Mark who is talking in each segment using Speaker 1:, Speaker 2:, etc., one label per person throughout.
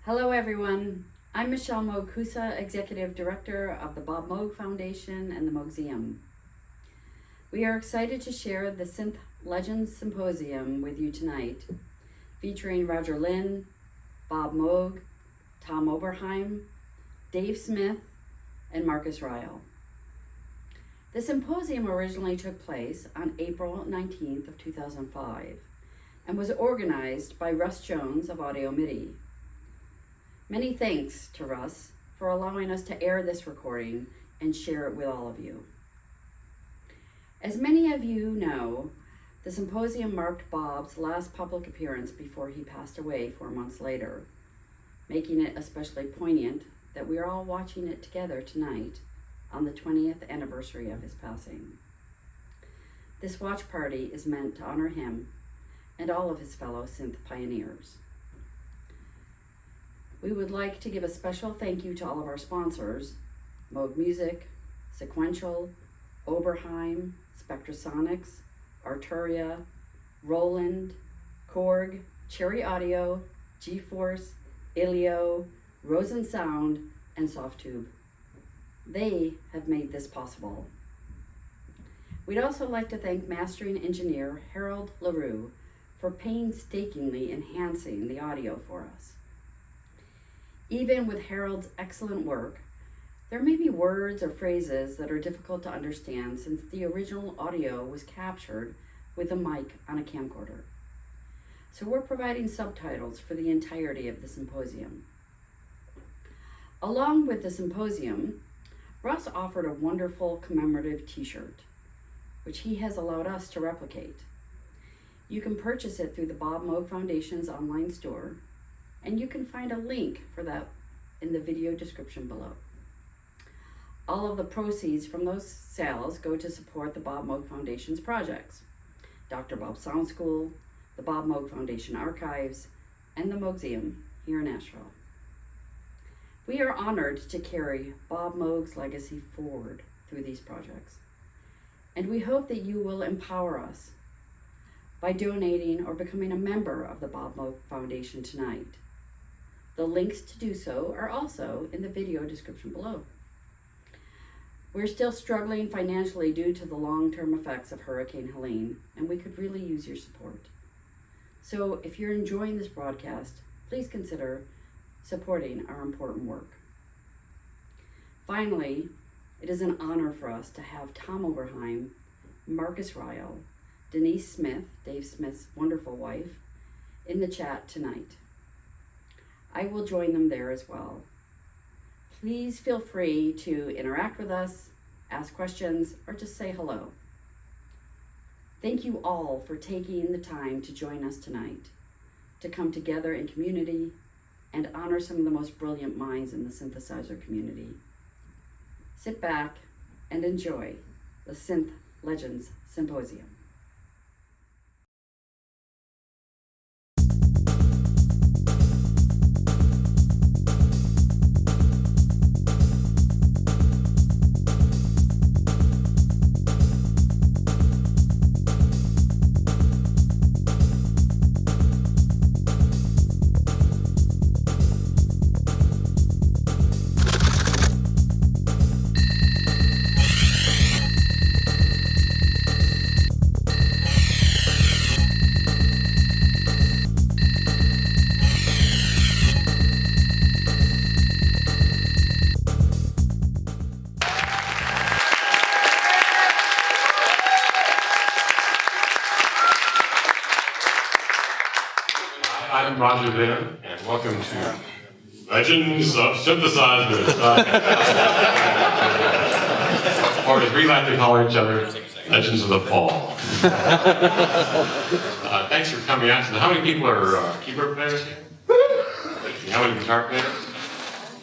Speaker 1: Hello everyone, I'm Michelle Moog-Koussa, Executive Director of the Bob Moog Foundation and the Moog-Museum. We are excited to share the Synth Legends Symposium with you tonight, featuring Roger Linn, Bob Moog, Tom Oberheim, Denise Smith, and Marcus Ryle. The symposium originally took place on April 19th of 2005 and was organized by Russ Jones of AudioMIDI. Many thanks to Russ for allowing us to air this recording and share it with all of you. As many of you know, the symposium marked Bob's last public appearance before he passed away 4 months later, making it especially poignant that we are all watching it together tonight on the 20th anniversary of his passing. This watch party is meant to honor him and all of his fellow synth pioneers. We would like to give a special thank you to all of our sponsors, Moog Music, Sequential, Oberheim, Spectrasonics, Arturia, Roland, Korg, Cherry Audio, G-Force, Ilio, Rosen Sound, and Softtube. They have made this possible. We'd also like to thank mastering engineer Harold LaRue for painstakingly enhancing the audio for us. Even with Harold's excellent work, there may be words or phrases that are difficult to understand since the original audio was captured with a mic on a camcorder. So we're providing subtitles for the entirety of the symposium. Along with the symposium, Russ offered a wonderful commemorative t-shirt, which he has allowed us to replicate. You can purchase it through the Bob Moog Foundation's online store, and you can find a link for that in the video description below. All of the proceeds from those sales go to support the Bob Moog Foundation's projects, Dr. Bob Sound School, the Bob Moog Foundation Archives, and the Moog-Museum here in Nashville. We are honored to carry Bob Moog's legacy forward through these projects, and we hope that you will empower us by donating or becoming a member of the Bob Moog Foundation tonight. The links to do so are also in the video description below. We're still struggling financially due to the long-term effects of Hurricane Helene, and we could really use your support. So if you're enjoying this broadcast, please consider supporting our important work. Finally, it is an honor for us to have Tom Oberheim, Marcus Ryle, Denise Smith, Dave Smith's wonderful wife, in the chat tonight. I will join them there as well. Please feel free to interact with us, ask questions, or just say hello. Thank you all for taking the time to join us tonight, to come together in community and honor some of the most brilliant minds in the synthesizer community. Sit back and enjoy the Synth Legends Symposium.
Speaker 2: I'm Roger Linn, and welcome to Legends of Synthesizers. Or as we like to call each other, Legends of the Fall. Thanks for coming out. How many people are keyboard players here? How many guitar players?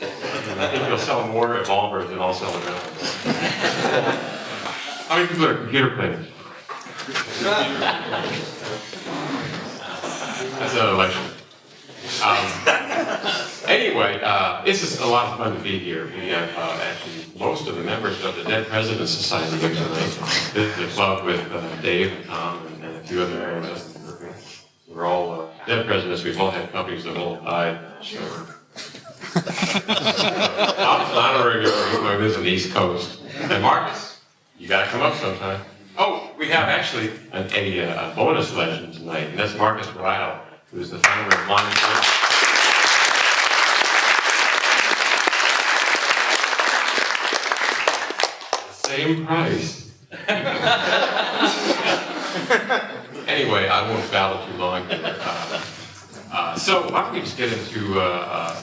Speaker 2: I think you'll sell more Evolvers than I'll sell the drums. How many people are computer players? That's an election. Anyway, it's just a lot of fun to be here. We have actually most of the members of the Dead Presidents Society here tonight. This is a club with Dave and Tom and a few other areas. We're all dead presidents. We've all had companies that all died. So Tom's an honorary member. He lives on the East Coast. And Marcus, you got to come up sometime. Oh, we have actually a bonus legend tonight, and that's Marcus Ryle, who's the founder of 𝘚𝘺𝘯𝘏𝘓𝘶. Same price. Anyway, I won't babble too long here. So why don't we just get into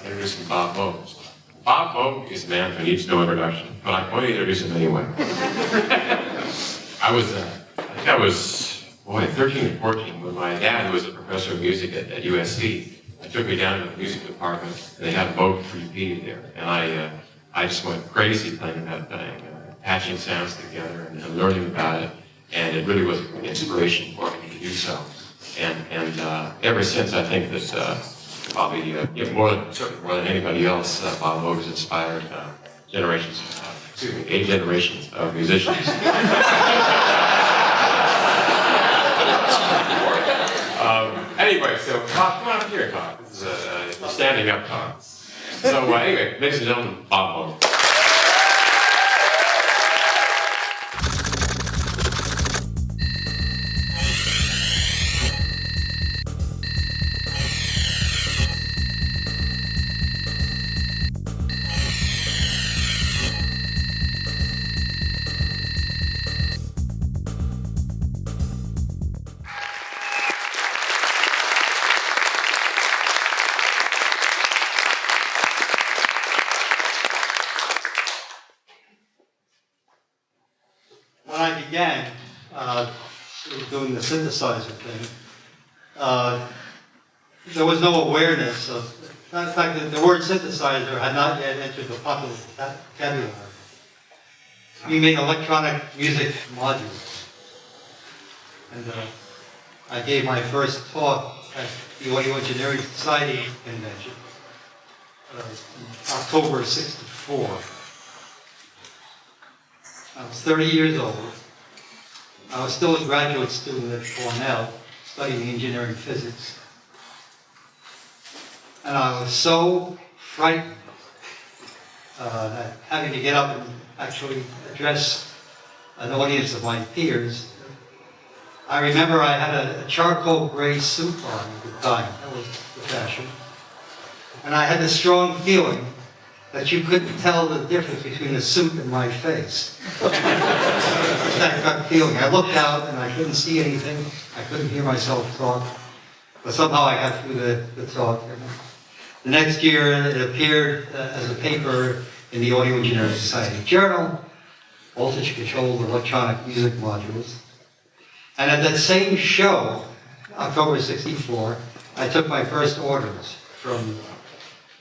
Speaker 2: introducing Bob Moog. Bob Moog is a man who needs no introduction, but I'm going to introduce him anyway. I think I was 13 or 14 when my dad, who was a professor of music at USC, took me down to the music department, and they had a Moog 3P there, and I just went crazy playing that thing, patching sounds together and learning about it, and it really was an inspiration for me to do so. And ever since, I think that probably certainly more than anybody else, Bob Moog has inspired eight generations of musicians. Anyway, so Bob, come on up here, Bob. This is a standing up talk. So anyway, ladies and gentlemen, Bob Moog.
Speaker 3: When I began doing the synthesizer thing, there was no awareness of, in fact, the word synthesizer had not yet entered the popular vocabulary. We made electronic music modules. And I gave my first talk at the Audio Engineering Society convention, in October of '64. I was 30 years old. I was still a graduate student at Cornell, studying engineering physics. And I was so frightened that having to get up and actually address an audience of my peers. I remember I had a charcoal gray suit on at the time. That was the fashion. And I had this strong feeling that you couldn't tell the difference between the suit and my face. That gut feeling. I looked out and I couldn't see anything. I couldn't hear myself talk. But somehow I got through the talk. The next year it appeared as a paper in the Audio Engineering Society Journal, voltage controlled electronic music modules. And at that same show, October '64, I took my first orders from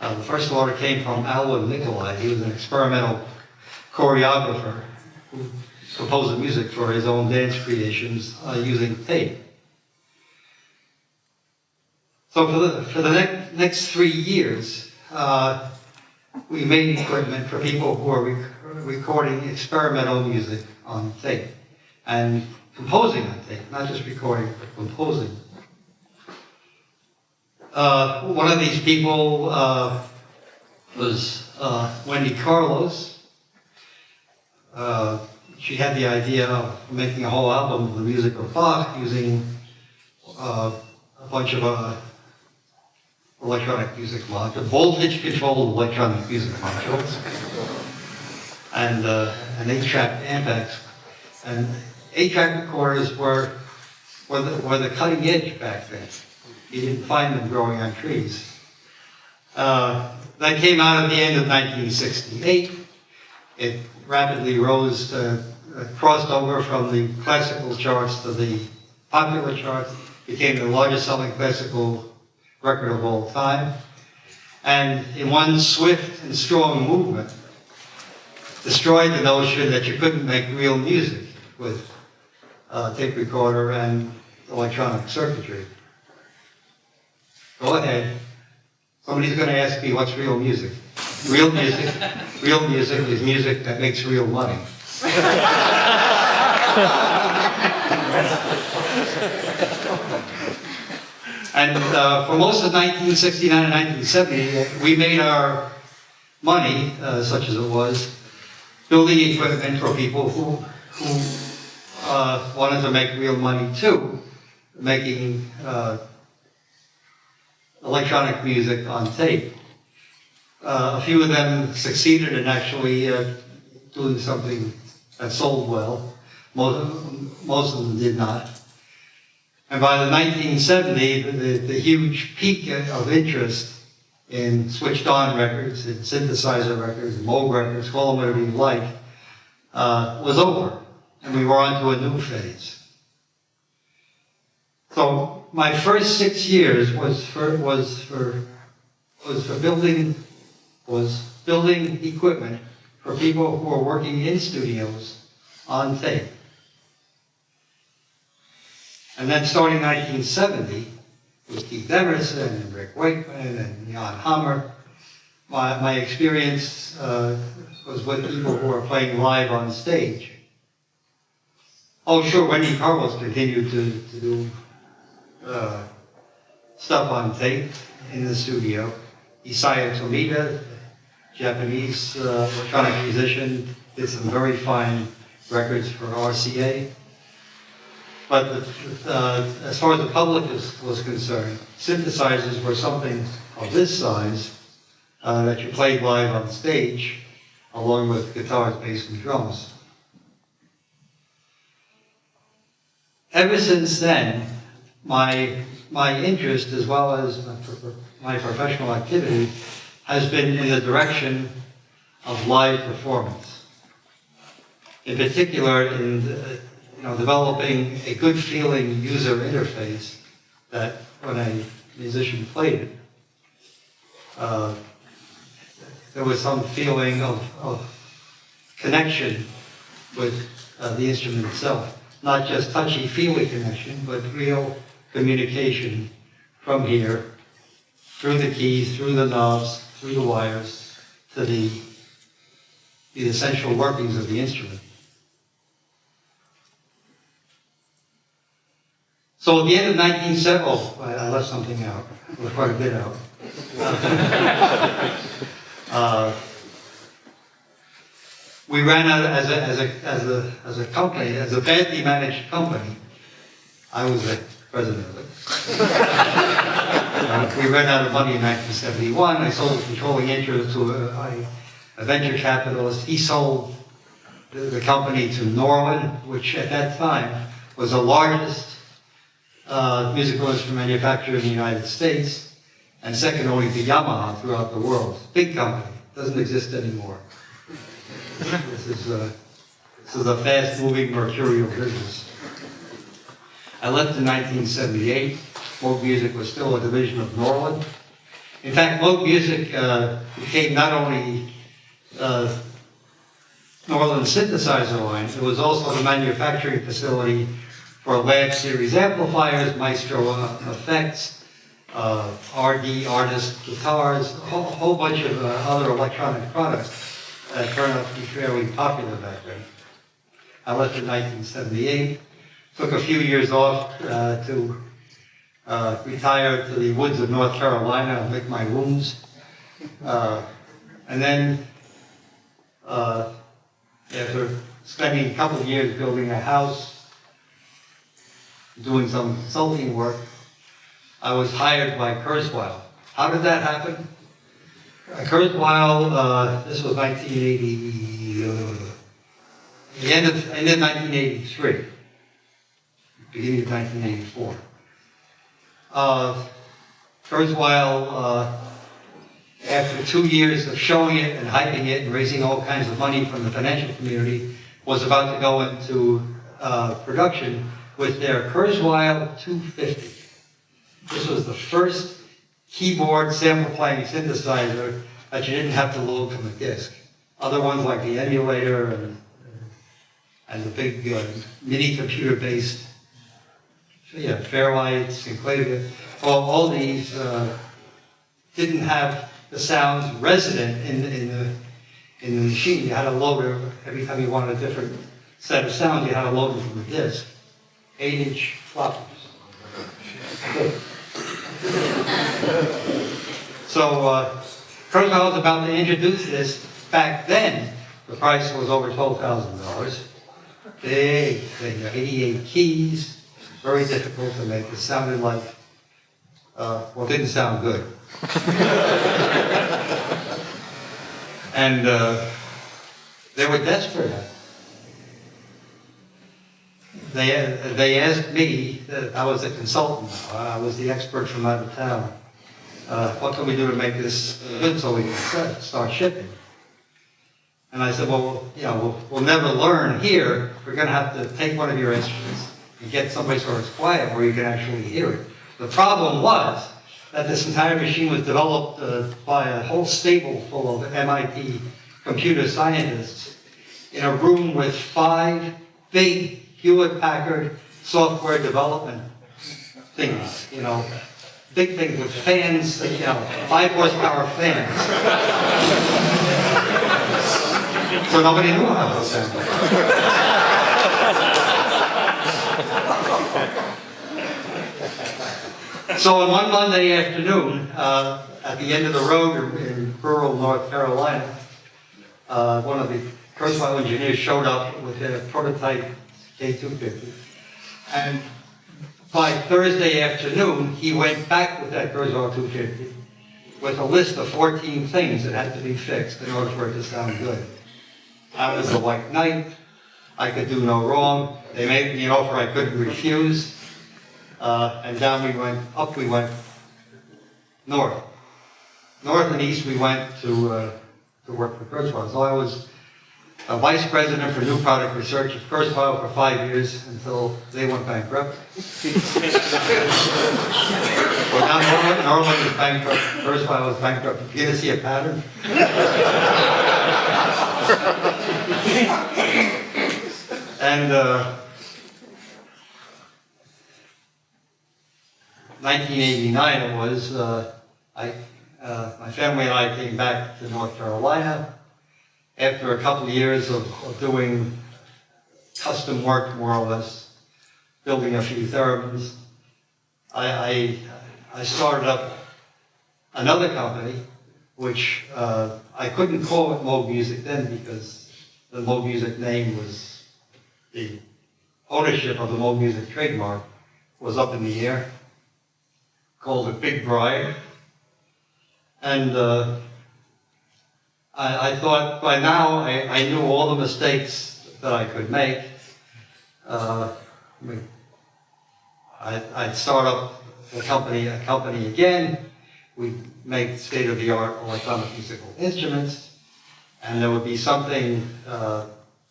Speaker 3: the first order came from Alwyn Nikolai. He was an experimental choreographer who composed the music for his own dance creations using tape. So for the next 3 years, we made equipment for people who are recording experimental music on tape and composing on tape, not just recording, but composing. One of these people was Wendy Carlos. She had the idea of making a whole album of the music of Bach using a bunch of electronic music modules, voltage-controlled electronic music modules, and an 8-track Ampex. And 8-track recorders were the cutting edge back then. You didn't find them growing on trees. That came out at the end of 1968. It rapidly rose, crossed over from the classical charts to the popular charts, became the largest selling classical record of all time. And in one swift and strong movement, destroyed the notion that you couldn't make real music with a tape recorder and electronic circuitry. Go ahead. Somebody's going to ask me, what's real music? Real music is music that makes real money. And for most of 1969 and 1970, we made our money, such as it was, building equipment for people who wanted to make real money too, making electronic music on tape. A few of them succeeded in actually doing something that sold well. Most of them did not. And by the 1970, the huge peak of interest in switched-on records, in synthesizer records, Moog records, call them whatever you like, was over, and we were on to a new phase. So my first 6 years was building equipment for people who were working in studios on tape. And then starting 1970, with Keith Emerson and Rick Wakeman and Jan Hammer, my experience was with people who were playing live on stage. Oh, sure, Wendy Carlos continued to do stuff on tape in the studio. Isaya Tomita, Japanese electronic musician, did some very fine records for RCA. But as far as the public was concerned, synthesizers were something of this size that you played live on stage, along with guitars, bass, and drums. Ever since then, my interest, as well as my professional activity, has been in the direction of live performance. In particular, in developing a good feeling user interface that when a musician played it, there was some feeling of connection with the instrument itself. Not just touchy-feely connection, but real communication from here, through the keys, through the knobs, through the wires, to the essential workings of the instrument. So at the end of 1970, I left something out, or quite a bit out. We ran out as a company, as a badly managed company. I was the president of it. We ran out of money in 1971. I sold controlling interest to a venture capitalist. He sold the company to Norlin, which at that time was the largest musical instrument manufacturer in the United States, and second only to Yamaha throughout the world. Big company, doesn't exist anymore. This is a fast-moving mercurial business. I left in 1978. Moog Music was still a division of Norlin. In fact, Moog Music became not only Norlin synthesizer line, it was also the manufacturing facility for lab series amplifiers, Maestro effects, RD, artist guitars, a whole bunch of other electronic products that turned out to be fairly popular back then. I left in 1978, took a few years off to retire to the woods of North Carolina and lick my wounds. And then, after spending a couple of years building a house, doing some consulting work, I was hired by Kurzweil. How did that happen? Kurzweil, this was 1980, the end of 1983, beginning of 1984. Kurzweil, after 2 years of showing it and hyping it and raising all kinds of money from the financial community, was about to go into production with their Kurzweil 250. This was the first keyboard sample playing synthesizer that you didn't have to load from a disc. Other ones like the emulator and the big mini computer based, Fairlight, Sinclair, all these didn't have the sounds resident in the machine. You had to load it every time you wanted a different set of sounds. You had to load them from the disc. 8-inch floppies. So Kurzweil was about to introduce this. Back then, the price was over $12,000. Big thing, 88 keys, very difficult to make. It sounded like, well, it didn't sound good. And they were desperate. They asked me, I was a consultant, I was the expert from out of town, what can we do to make this good so we can start shipping? And I said, well, you know, we'll never learn here. We're going to have to take one of your instruments and get someplace where it's quiet, where you can actually hear it. The problem was that this entire machine was developed by a whole stable full of MIT computer scientists in a room with 5 big Hewlett-Packard software development things, you know, big things with fans, you know, 5 horsepower fans. So nobody knew how to assemble. So on one Monday afternoon, at the end of the road in rural North Carolina, one of the Kurzweil engineers showed up with a prototype K250. And by Thursday afternoon, he went back with that Kurzweil 250 with a list of 14 things that had to be fixed in order for it to sound good. I was a white knight. I could do no wrong. They made me an offer I couldn't refuse. And down we went, up we went, north. North and east we went to work for Kurzweil. So I was a vice president for new product research at Kurzweil for 5 years until they went bankrupt. Well, now Norland is bankrupt, Kurzweil was bankrupt. You begin to see a pattern? And 1989 it was, my family and I came back to North Carolina after a couple of years of doing custom work, more or less, building a few theremins. I started up another company, which I couldn't call it Moog Music then because the Moog Music name was, the ownership of the Moog Music trademark was up in the air. Called it Big Briar. And I thought by now I knew all the mistakes that I could make. I'd start up a company again. We'd make state-of-the-art electronic musical instruments, and there would be something,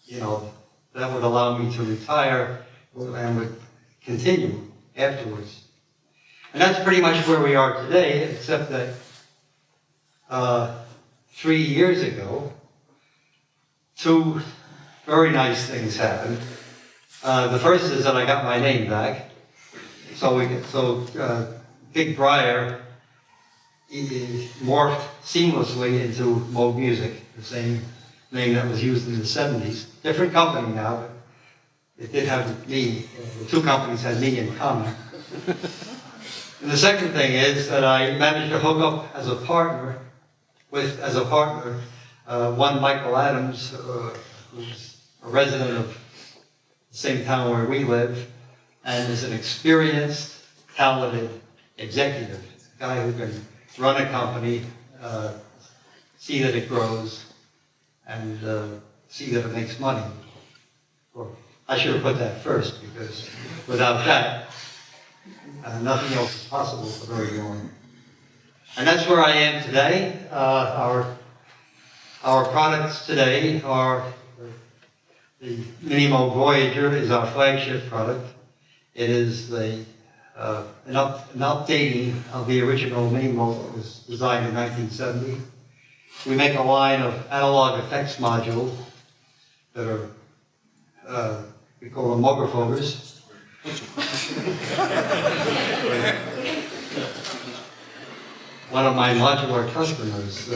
Speaker 3: you know, that would allow me to retire and would continue afterwards. And that's pretty much where we are today, except that 3 years ago, 2 very nice things happened. The first is that I got my name back. So Big Briar morphed seamlessly into Moog Music, the same name that was used in the 70s. Different company now, but it did have me. The 2 companies had me in common. And the second thing is that I managed to hook up as a partner with one Michael Adams, who's a resident of the same town where we live, and is an experienced, talented executive, a guy who can run a company, see that it grows, and see that it makes money. Well, I should have put that first, because without that, nothing else is possible for very long. And that's where I am today. Our products today are the Mini Moog Voyager is our flagship product. It is an updating of the original Mini Moog that was designed in 1970. We make a line of analog effects modules that are, we call them Moog-Koussa. One of my modular customers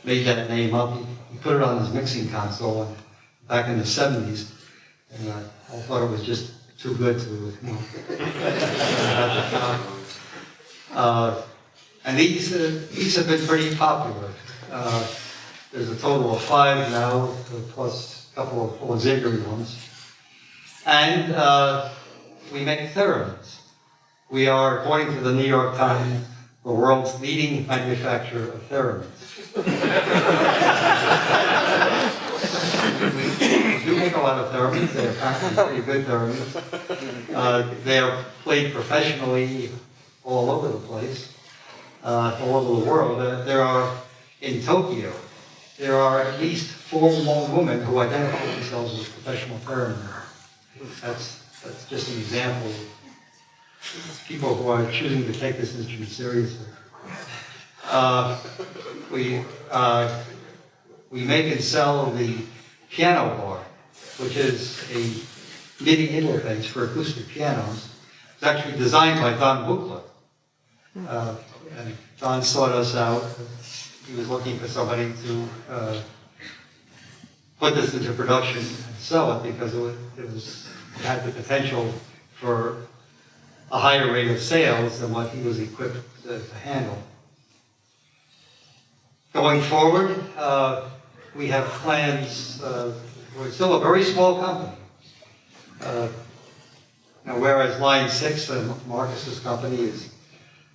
Speaker 3: made that name up. He put it on his mixing console back in the 70s, and I thought it was just too good to, you know. And these have been pretty popular. There's a total of 5 now, plus a couple of auxiliary ones. And we make theremins. We are, according to the New York Times, the world's leading manufacturer of theremins. We do make a lot of theremins. They're apparently pretty good theremins. They are played professionally all over the place, all over the world. In Tokyo, there are at least 4 young women who identify themselves as professional theremin. That's just an example of people who are choosing to take this instrument seriously. We make and sell the piano bar, which is a MIDI interface for acoustic pianos. It's actually designed by Tom Moog-Koussa. And Don sought us out. He was looking for somebody to put this into production and sell it because it had the potential for a higher rate of sales than what he was equipped to handle. Going forward, we have plans. We're still a very small company. Now, whereas Line 6, Marcus's company, is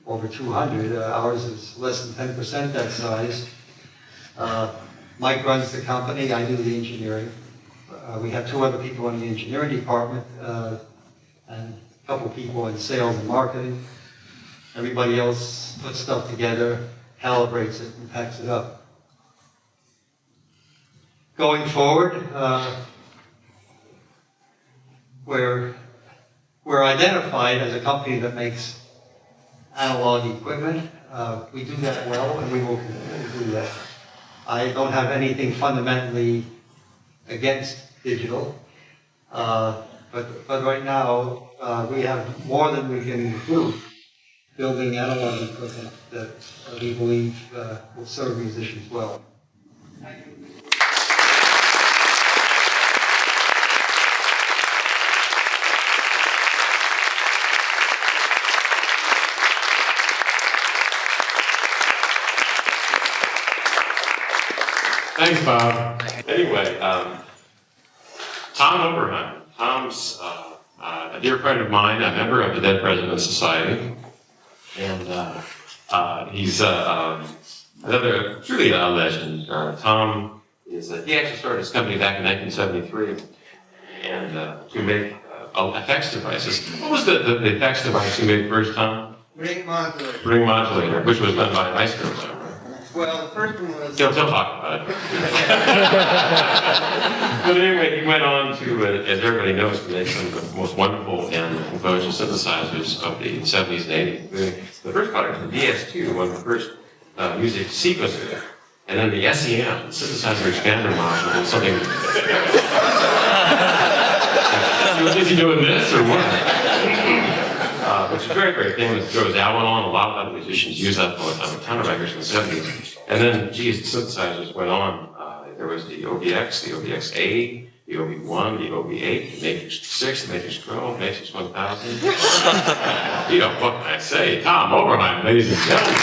Speaker 3: over 200, ours is less than 10% that size. Mike runs the company, I do the engineering. We have 2 other people in the engineering department and a couple people in sales and marketing. Everybody else puts stuff together, calibrates it, and packs it up. Going forward, we're identified as a company that makes analog equipment. We do that well, and we will continue to do that. I don't have anything fundamentally against digital, but right now we have more than we can do building analog equipment that we believe will serve musicians well. Thank you.
Speaker 2: Thanks, Bob. Anyway, Tom Oberheim. Tom's a dear friend of mine, a member of the Dead Presidents Society, and he's another truly a legend. Tom he actually started his company back in 1973, and to make effects devices. What was the effects device you made first, Tom?
Speaker 4: Ring modulator.
Speaker 2: Ring modulator, which was done by Ice Cream.
Speaker 4: Well, the first one was...
Speaker 2: He'll talk about it. But anyway, he went on to, as everybody knows, to make some of the most wonderful and composed synthesizers of the 70s and 80s. The first product was the DS2, one of the first music sequencer. And then the SEM, the synthesizer expander module, and something... Is he doing this or what? Which is very, very famous. It goes out on. A lot of other musicians use that on a ton of records in the 70s. And then, geez, the synthesizers went on. There was the OBX, the OBX-A, the OB1, the OB8, the Matrix 6, the Matrix 12, the Matrix 1000. You know, what can I say? Tom Oberheim, ladies and gentlemen.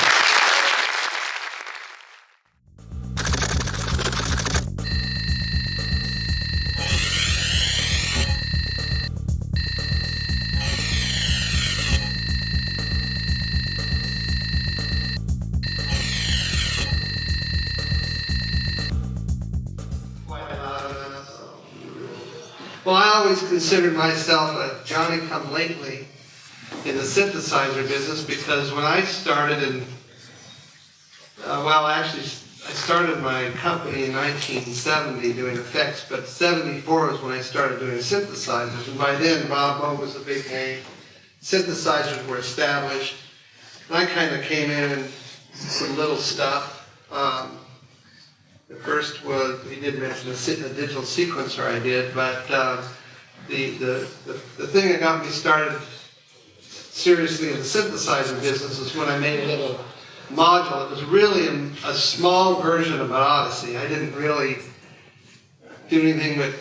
Speaker 4: Well, I always considered myself a Johnny-come-lately in the synthesizer business because when I started I started my company in 1970 doing effects, but 74 was when I started doing synthesizers, and by then Bob Moog was a big name. Synthesizers were established, and I kind of came in and some little stuff. The first was, he did mention a digital sequencer I did, but the thing that got me started seriously in the synthesizer business is when I made a little module. It was really a small version of an Odyssey. I didn't really do anything but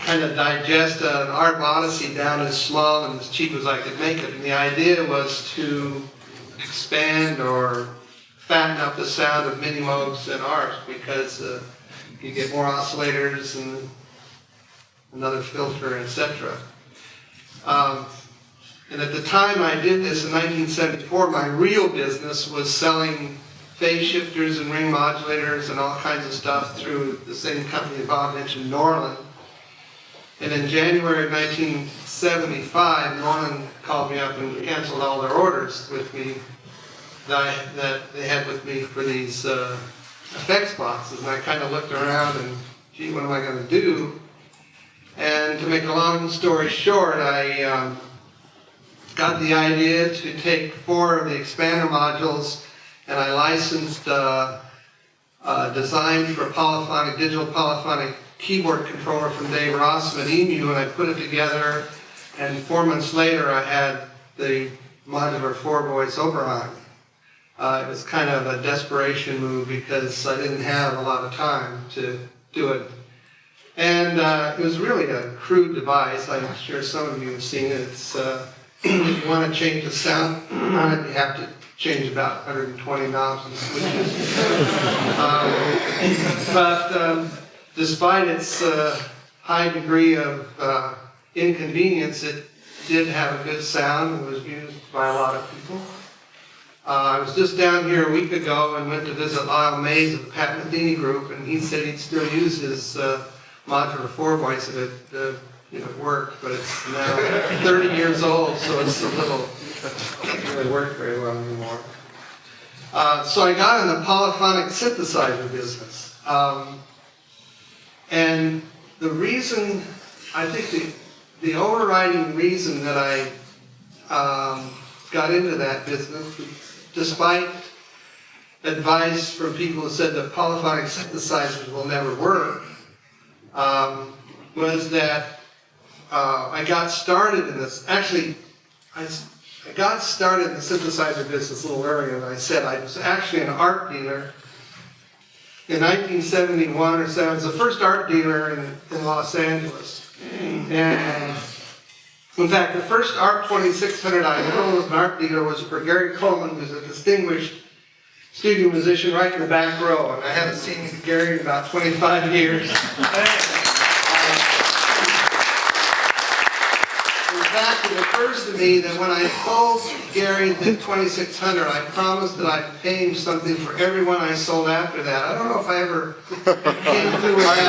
Speaker 4: kind of digest an ARP Odyssey down as small and as cheap as I could make it. And the idea was to expand or fatten up the sound of mini Moogs and ours, because you get more oscillators and another filter, etc. And at the time I did this in 1974, my real business was selling phase shifters and ring modulators and all kinds of stuff through the same company that Bob mentioned, Norland. And in January of 1975, Norland called me up and canceled all their orders with me that they had with me for these effects boxes. And I kind of looked around and, gee, what am I going to do? And to make a long story short, I got the idea to take 4 of the expander modules, and I licensed design for a polyphonic, digital polyphonic keyboard controller from Dave Rossum at 𝘚𝘺𝘯𝘵, and I put it together, and 4 months later I had the modular 4-voice Oberheim. It was kind of a desperation move because I didn't have a lot of time to do it. And it was really a crude device. I'm sure some of you have seen it. It's, if you want to change the sound on it, you have to change about 120 knobs and switches. But despite its high degree of inconvenience, it did have a good sound and was used by a lot of people. I was just down here a week ago and went to visit Lyle Mays of the Pat Metheny group, and he said he'd still use his modular 4-voice if it worked, but it's now 30 years old, so it's a little, doesn't really work very well anymore. So I got in the polyphonic synthesizer business. And the reason, I think the overriding reason that I got into that business, despite advice from people who said that polyphonic synthesizers will never work, was that I got started in this. Actually, I got started in the synthesizer business a little earlier than I said. I was actually an art dealer in 1971 or so. I was the first art dealer in Los Angeles. And in fact, the first ARP 2600 I ever was an art dealer was for Gary Coleman, who's a distinguished studio musician right in the back row. And I haven't seen Gary in about 25 years. In fact, it occurs to me that when I sold Gary the 2600, I promised that I'd pay him something for every one I sold after that. I don't know if I ever came through with that.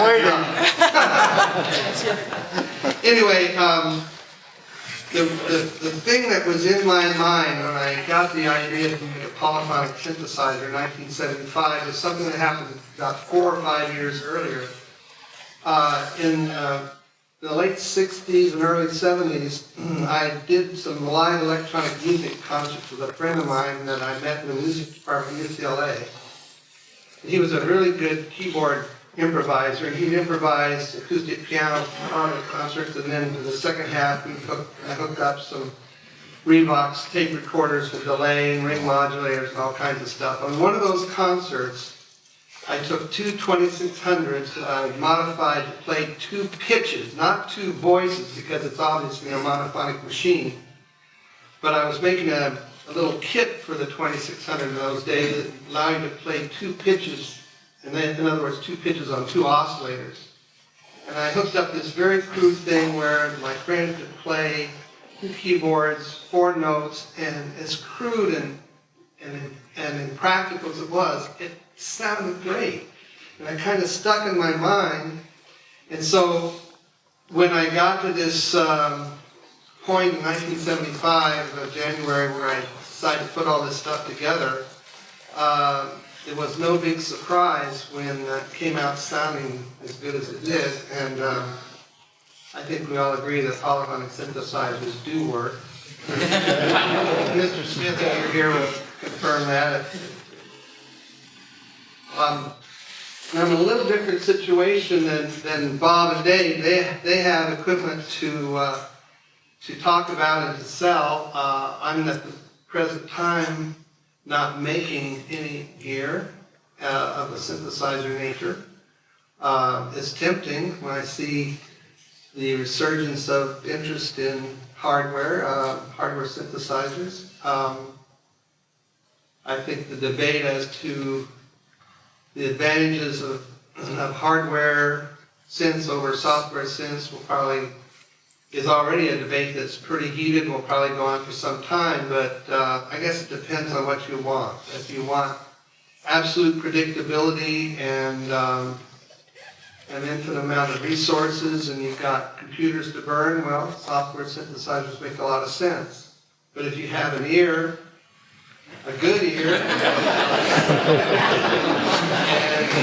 Speaker 4: Anyway, the thing that was in my mind when I got the idea to make a polyphonic synthesizer in 1975 is something that happened about 4 or 5 years earlier. In the late 60s and early 70s, I did some live electronic music concerts with a friend of mine that I met in the music department at UCLA. He was a really good keyboard improviser. He'd improvise acoustic piano concerts, and then in the second half, I hooked up some Revox tape recorders with delay and ring modulators and all kinds of stuff. On one of those concerts, I took 2 2600s that I modified to play 2 pitches, not 2 voices, because it's obviously a monophonic machine. But I was making a little kit for the 2600 in those days that allowed you to play 2 pitches, and then, in other words, 2 pitches on 2 oscillators. And I hooked up this very crude thing where my friend could play 2 keyboards, 4 notes, and as crude and impractical as it was, it sounded great. And it kind of stuck in my mind. And so when I got to this point in 1975, January, where I decided to put all this stuff together, it was no big surprise when it came out sounding as good as it did. And I think we all agree that polyphonic synthesizers do work. Mr. Smith, if you're here, will confirm that. I'm in a little different situation than Bob and Dave. They have equipment to talk about and to sell. I'm at the present time not making any gear of a synthesizer nature. It's tempting when I see the resurgence of interest in hardware synthesizers. I think the debate as to the advantages of hardware synths over software synths is already a debate that's pretty heated and will probably go on for some time, but I guess it depends on what you want. If you want absolute predictability and an infinite amount of resources and you've got computers to burn, well, software synthesizers make a lot of sense. But if you have an ear, a good ear, and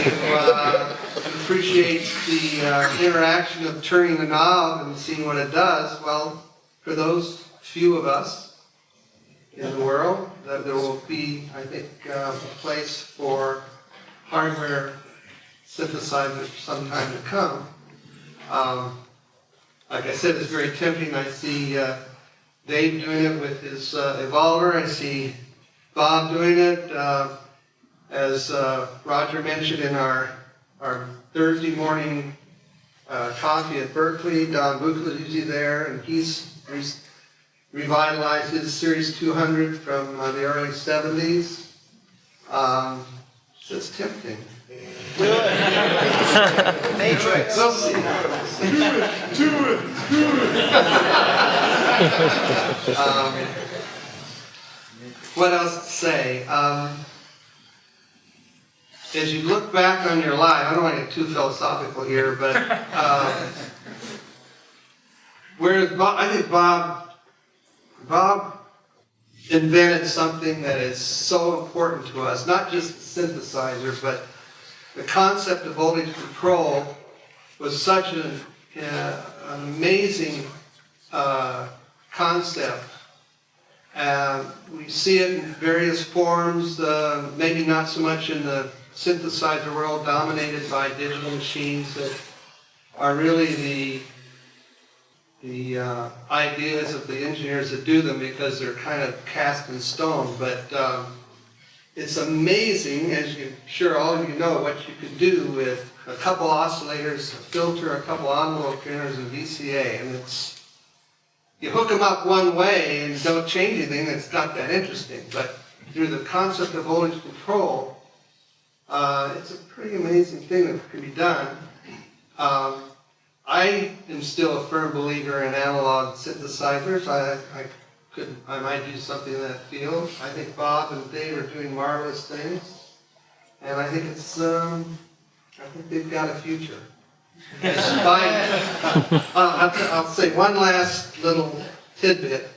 Speaker 4: you appreciate the interaction of turning the knob and seeing what it does, well, for those few of us in the world, that there will be, I think, a place for hardware synthesizers for some time to come. Like I said, it's very tempting. I see Dave doing it with his Evolver. I see Bob doing it. As Roger mentioned in our Thursday morning coffee at Berkeley, Don Buchla is usually there, and he's revitalized his Series 200 from the early 70s. So it's tempting. Do it. Matrix. We'll see. Do it. What else to say? As you look back on your life, I don't want to get too philosophical here, but whereas I think Bob invented something that is so important to us, not just the synthesizer, but the concept of voltage control was such an amazing concept. We see it in various forms, maybe not so much in the synthesizer world, dominated by digital machines that are really the ideas of the engineers that do them, because they're kind of cast in stone. But it's amazing, as I'm sure all of you know, what you can do with a couple oscillators, a filter, a couple envelope tuners, and VCA. And you hook them up one way and don't change anything, it's not that interesting. But through the concept of voltage control, it's a pretty amazing thing that can be done. I am still a firm believer in analog synthesizers. I might do something in that field. I think Bob and Dave are doing marvelous things, and I think I think they've got a future. I'll say one last little tidbit.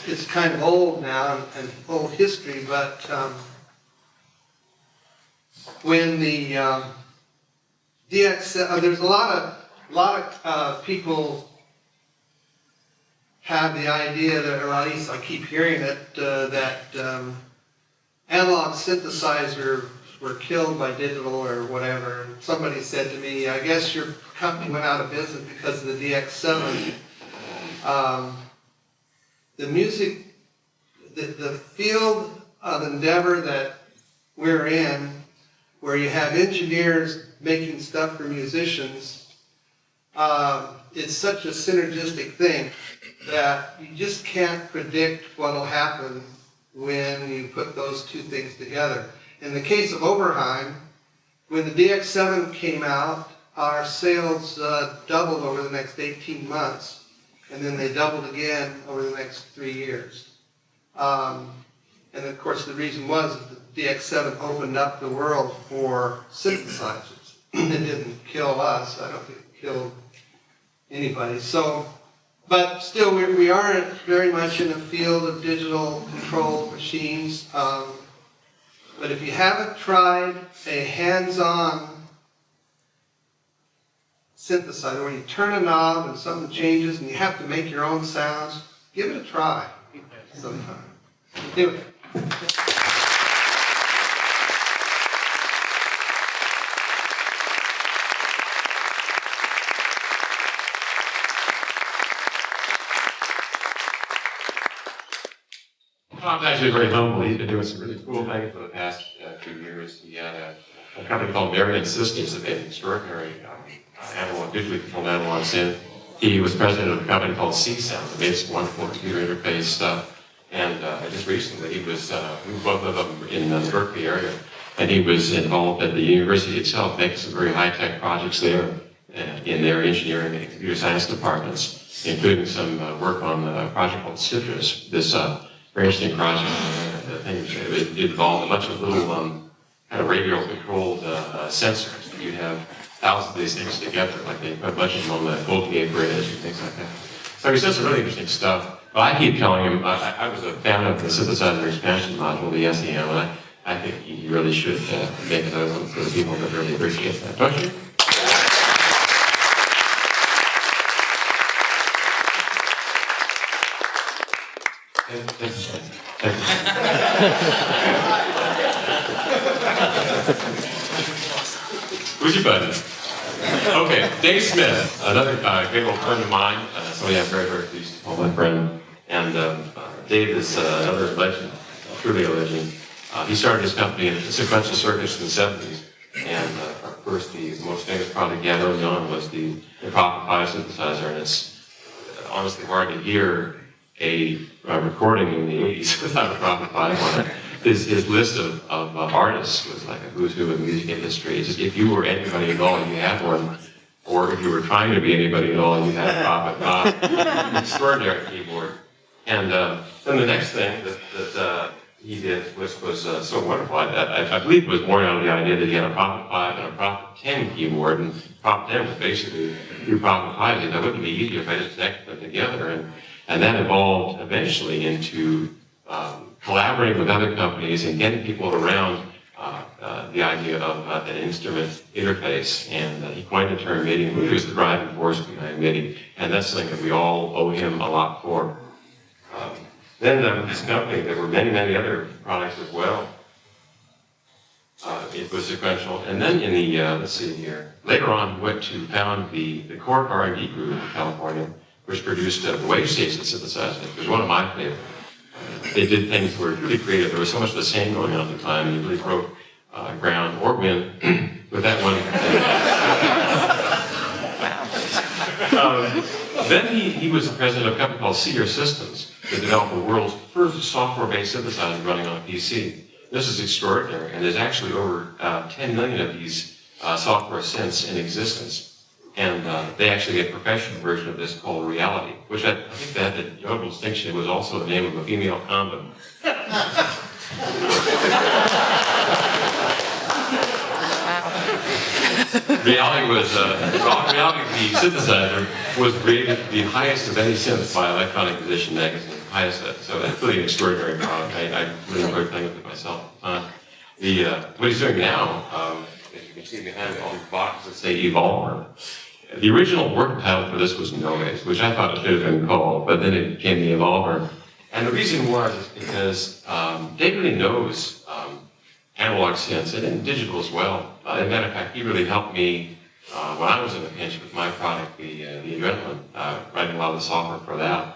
Speaker 4: It's kind of old now and old history, but when the DX, there's a lot of people have the idea that, or at least I keep hearing it, that analog synthesizers were killed by digital or whatever. And somebody said to me, I guess your company went out of business because of the DX7. The music, the field of endeavor that we're in, where you have engineers making stuff for musicians, it's such a synergistic thing that you just can't predict what will happen when you put those two things together. In the case of Oberheim, when the DX7 came out, our sales doubled over the next 18 months, and then they doubled again over the next 3 years. And of course the reason was that the DX7 opened up the world for synthesizers. It didn't kill us. I don't think it killed anybody. So, but still, we are very much in the field of digital controlled machines. But if you haven't tried a hands-on synthesizer, where you turn a knob and something changes and you have to make your own sounds, give it a try sometime. Do it.
Speaker 2: Tom's actually very humble. He's been doing some really cool things for the past few years. He had a company called reminisces that made an extraordinary analog, digitally controlled analog synth. He was president of a company called 𝘚𝘺𝘯𝘵 that made some wonderful computer interface stuff. And just recently, he was, both of them in the Berkeley area, and he was involved at the university itself, making some very high-tech projects there in their engineering and computer science departments, including some work on a project called Citrus, this very interesting project. It involved a bunch of little kind of radio-controlled sensors. You have thousands of these things together, like they put a bunch of them on the Golden Gate Bridge and things like that. So he said some really interesting stuff. But I keep telling him, I was a fan of the synthesizer expansion module, the SEM, and I think he really should make another one for the people that really appreciate that, don't you? Who's your buddy? Okay, Denise Smith, another great old friend of mine. Somebody I'm very, very pleased to call my friend. And Dave is another legend, truly a legend. He started his company in sequential circuits in the 70s. And of course, the most famous product he had early on was the Prophet 5 synthesizer. And it's honestly hard to hear a recording in the 80s without a Prophet 5 on it. His list of artists was like a who's who in music industry. It's just if you were anybody at all, you had one. Or if you were trying to be anybody at all, you had a Prophet 5. Extraordinary keyboard. And then the next thing that he did, which was so wonderful, I believe it was born out of the idea that he had a Prophet 5 and a Prophet 10 keyboard, and Prophet 10 was basically two Prophet 5s, and that wouldn't be easier if I just connected them together. And that evolved eventually into collaborating with other companies and getting people around the idea of an instrument interface. And he coined the term MIDI, which was the driving force behind MIDI, and that's something that we all owe him a lot for. Then with this company, there were many, many other products as well. It was sequential. And then in the, let's see here, later on he went to found the Core R&D group in California, which produced the wave station synthesizer. It was one of my favorites. They did things that were really creative. There was so much the same going on at the time, and he really broke ground or win with that one. Then he was the president of a company called Ethier Systems that developed the world's first software-based synthesizer running on a PC. This is extraordinary, and there's actually over 10 million of these software synths in existence. And they actually get a professional version of this called Reality, which I think that had the notable distinction. It was also the name of a female condom. Reality, the synthesizer, was rated the highest of any synth by Electronic Musician magazine. Highest, so that's really an extraordinary product. I really enjoyed playing with it myself. What he's doing now, as you can see behind all these boxes that say Evolver. The original working title for this was Noise, which I thought it should have been called, but then it became the Evolver. And the reason was because Dave really knows analog synths and digital as well. As a matter of fact, he really helped me when I was in a pinch with my product, the Adrenaline, writing a lot of the software for that.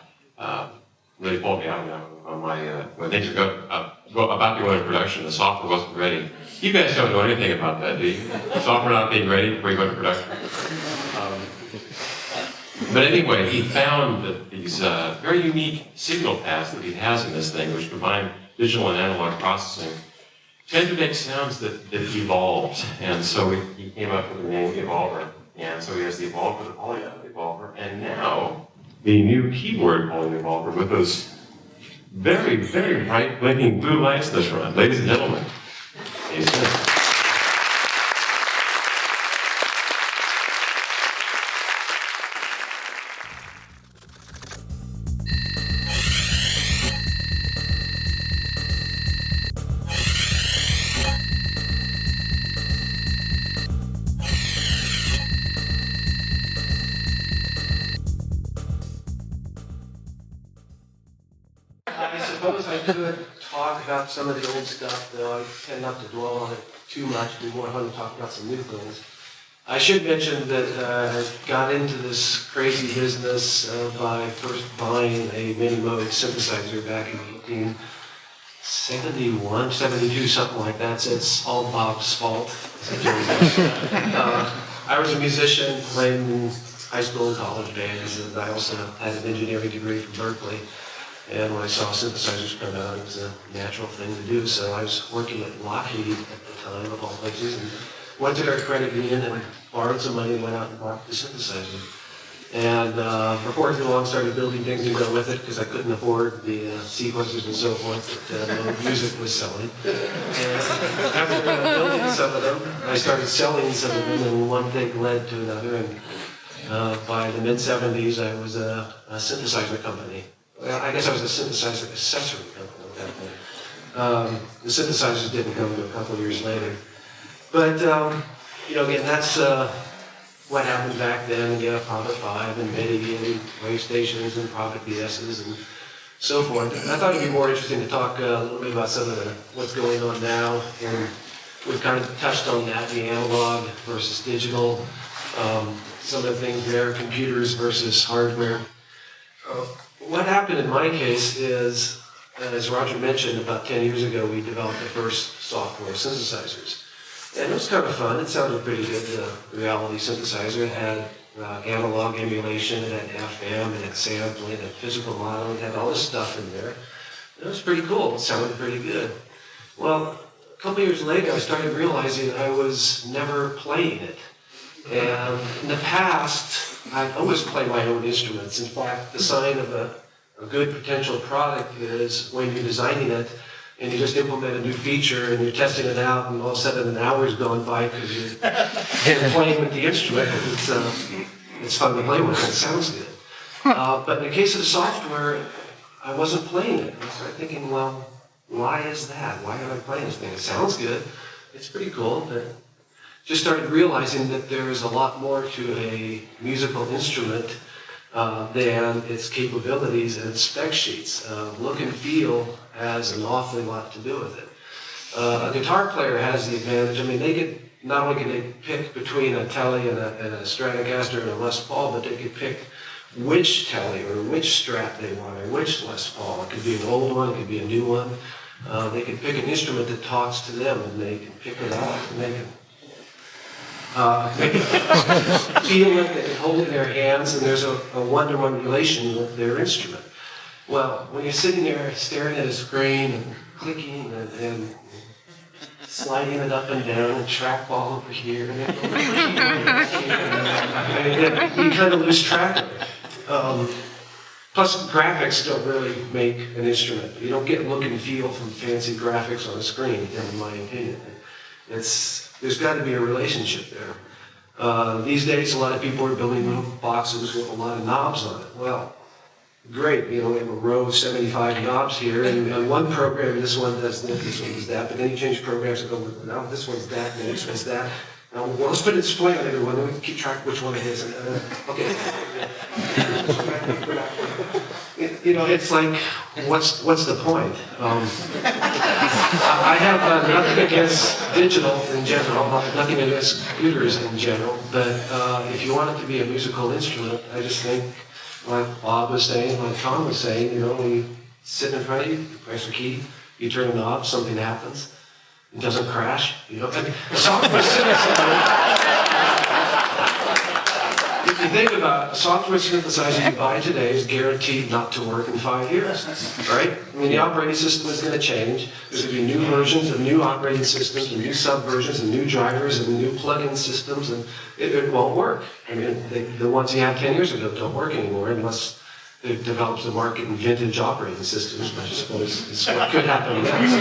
Speaker 2: Really pulled me out on my, when things were about to go into production, the software wasn't ready. You guys don't know anything about that, do you? Software not being ready before you go into production. But anyway, he found that these very unique signal paths that he has in this thing, which combine digital and analog processing, tend to make sounds that evolved. And so he came up with the name Evolver. And so he has the Evolver, the Polygon Evolver, and now the new keyboard Polygon Evolver with those very, very bright blinking blue lights in the front. Ladies and gentlemen, Denise Smith.
Speaker 5: I suppose I could talk about some of the old stuff, though I tend not to dwell on it too much. Be more fun to talk about some new things. I should mention that I got into this crazy business by first buying a Mini Moog synthesizer back in 1971, 72, something like that. So it's all Bob's fault. I was a musician, playing in high school and college bands, and I also had an engineering degree from Berkeley. And when I saw synthesizers come out, it was a natural thing to do. So I was working at Lockheed at the time, of all places, and went to their credit union and borrowed some money and went out and bought the synthesizer. And before too long, started building things to go with it because I couldn't afford the sequencers and so forth that Moog Music was selling. And after building some of them, I started selling some of them, and one thing led to another. And by the mid-'70s, I was a synthesizer company. Well, I guess I was a synthesizer accessory company at that point. The synthesizers didn't come until a couple of years later. But, again, that's what happened back then, and yeah, Prophet 5 and MIDI and wave stations and Prophet BSs and so forth. I thought it'd be more interesting to talk a little bit about some of what's going on now, and we've kind of touched on that, the analog versus digital, some of the things there, computers versus hardware. What happened in my case is, as Roger mentioned, about 10 years ago, we developed the first software synthesizers. And it was kind of fun. It sounded pretty good, the reality synthesizer. It had analog emulation, it had FM, it had sampling, it had physical modeling, it had all this stuff in there. It was pretty cool. It sounded pretty good. Well, a couple years later, I started realizing I was never playing it. And in the past, I'd always play my own instruments. In fact, the sign of a good potential product is when you're designing it, and you just implement a new feature and you're testing it out, and all of a sudden an hour's gone by because you're playing with the instrument. It's fun to play with, it sounds good. But in the case of the software, I wasn't playing it. I started thinking, well, why is that? Why am I playing this thing? It sounds good, it's pretty cool, but just started realizing that there is a lot more to a musical instrument than its capabilities and spec sheets. Look and feel has an awfully lot to do with it. A guitar player has the advantage. I mean, they could, not only can they pick between a Tele and a Stratocaster and a Les Paul, but they could pick which Tele or which Strat they want, or which Les Paul. It could be an old one, it could be a new one. They could pick an instrument that talks to them, and they can pick it up, and they can feel it, they can hold it in their hands, and there's a one-to-one relation with their instrument. Well, when you're sitting there staring at a screen and clicking and sliding it up and down, and trackball over here, and over here, you kind of lose track of it. Plus, graphics don't really make an instrument. You don't get look and feel from fancy graphics on a screen, in my opinion. There's got to be a relationship there. These days, a lot of people are building little boxes with a lot of knobs on it. Well, great, we have a row of 75 knobs here, and on one program, this one does this one does that, but then you change programs and go, now this one's that, and this one's that. Now, well, let's put a display on everyone, then we can keep track of which one it is. Okay. It's like, what's the point? I have nothing against digital in general, nothing against computers in general, but if you want it to be a musical instrument, I just think, like Bob was saying, like Tom was saying, when you sit in front of you press a key, you turn a knob, something happens. It doesn't crash. Software synthesizer. If you think about it, a software synthesizer you buy today is guaranteed not to work in 5 years, right? I mean, the operating system is going to change. There's going to be new versions of new operating systems, and new subversions, and new drivers, and new plug-in systems, and it won't work. I mean, the ones you had 10 years ago don't work anymore unless it develops a market in vintage operating systems, which I suppose is what could happen next.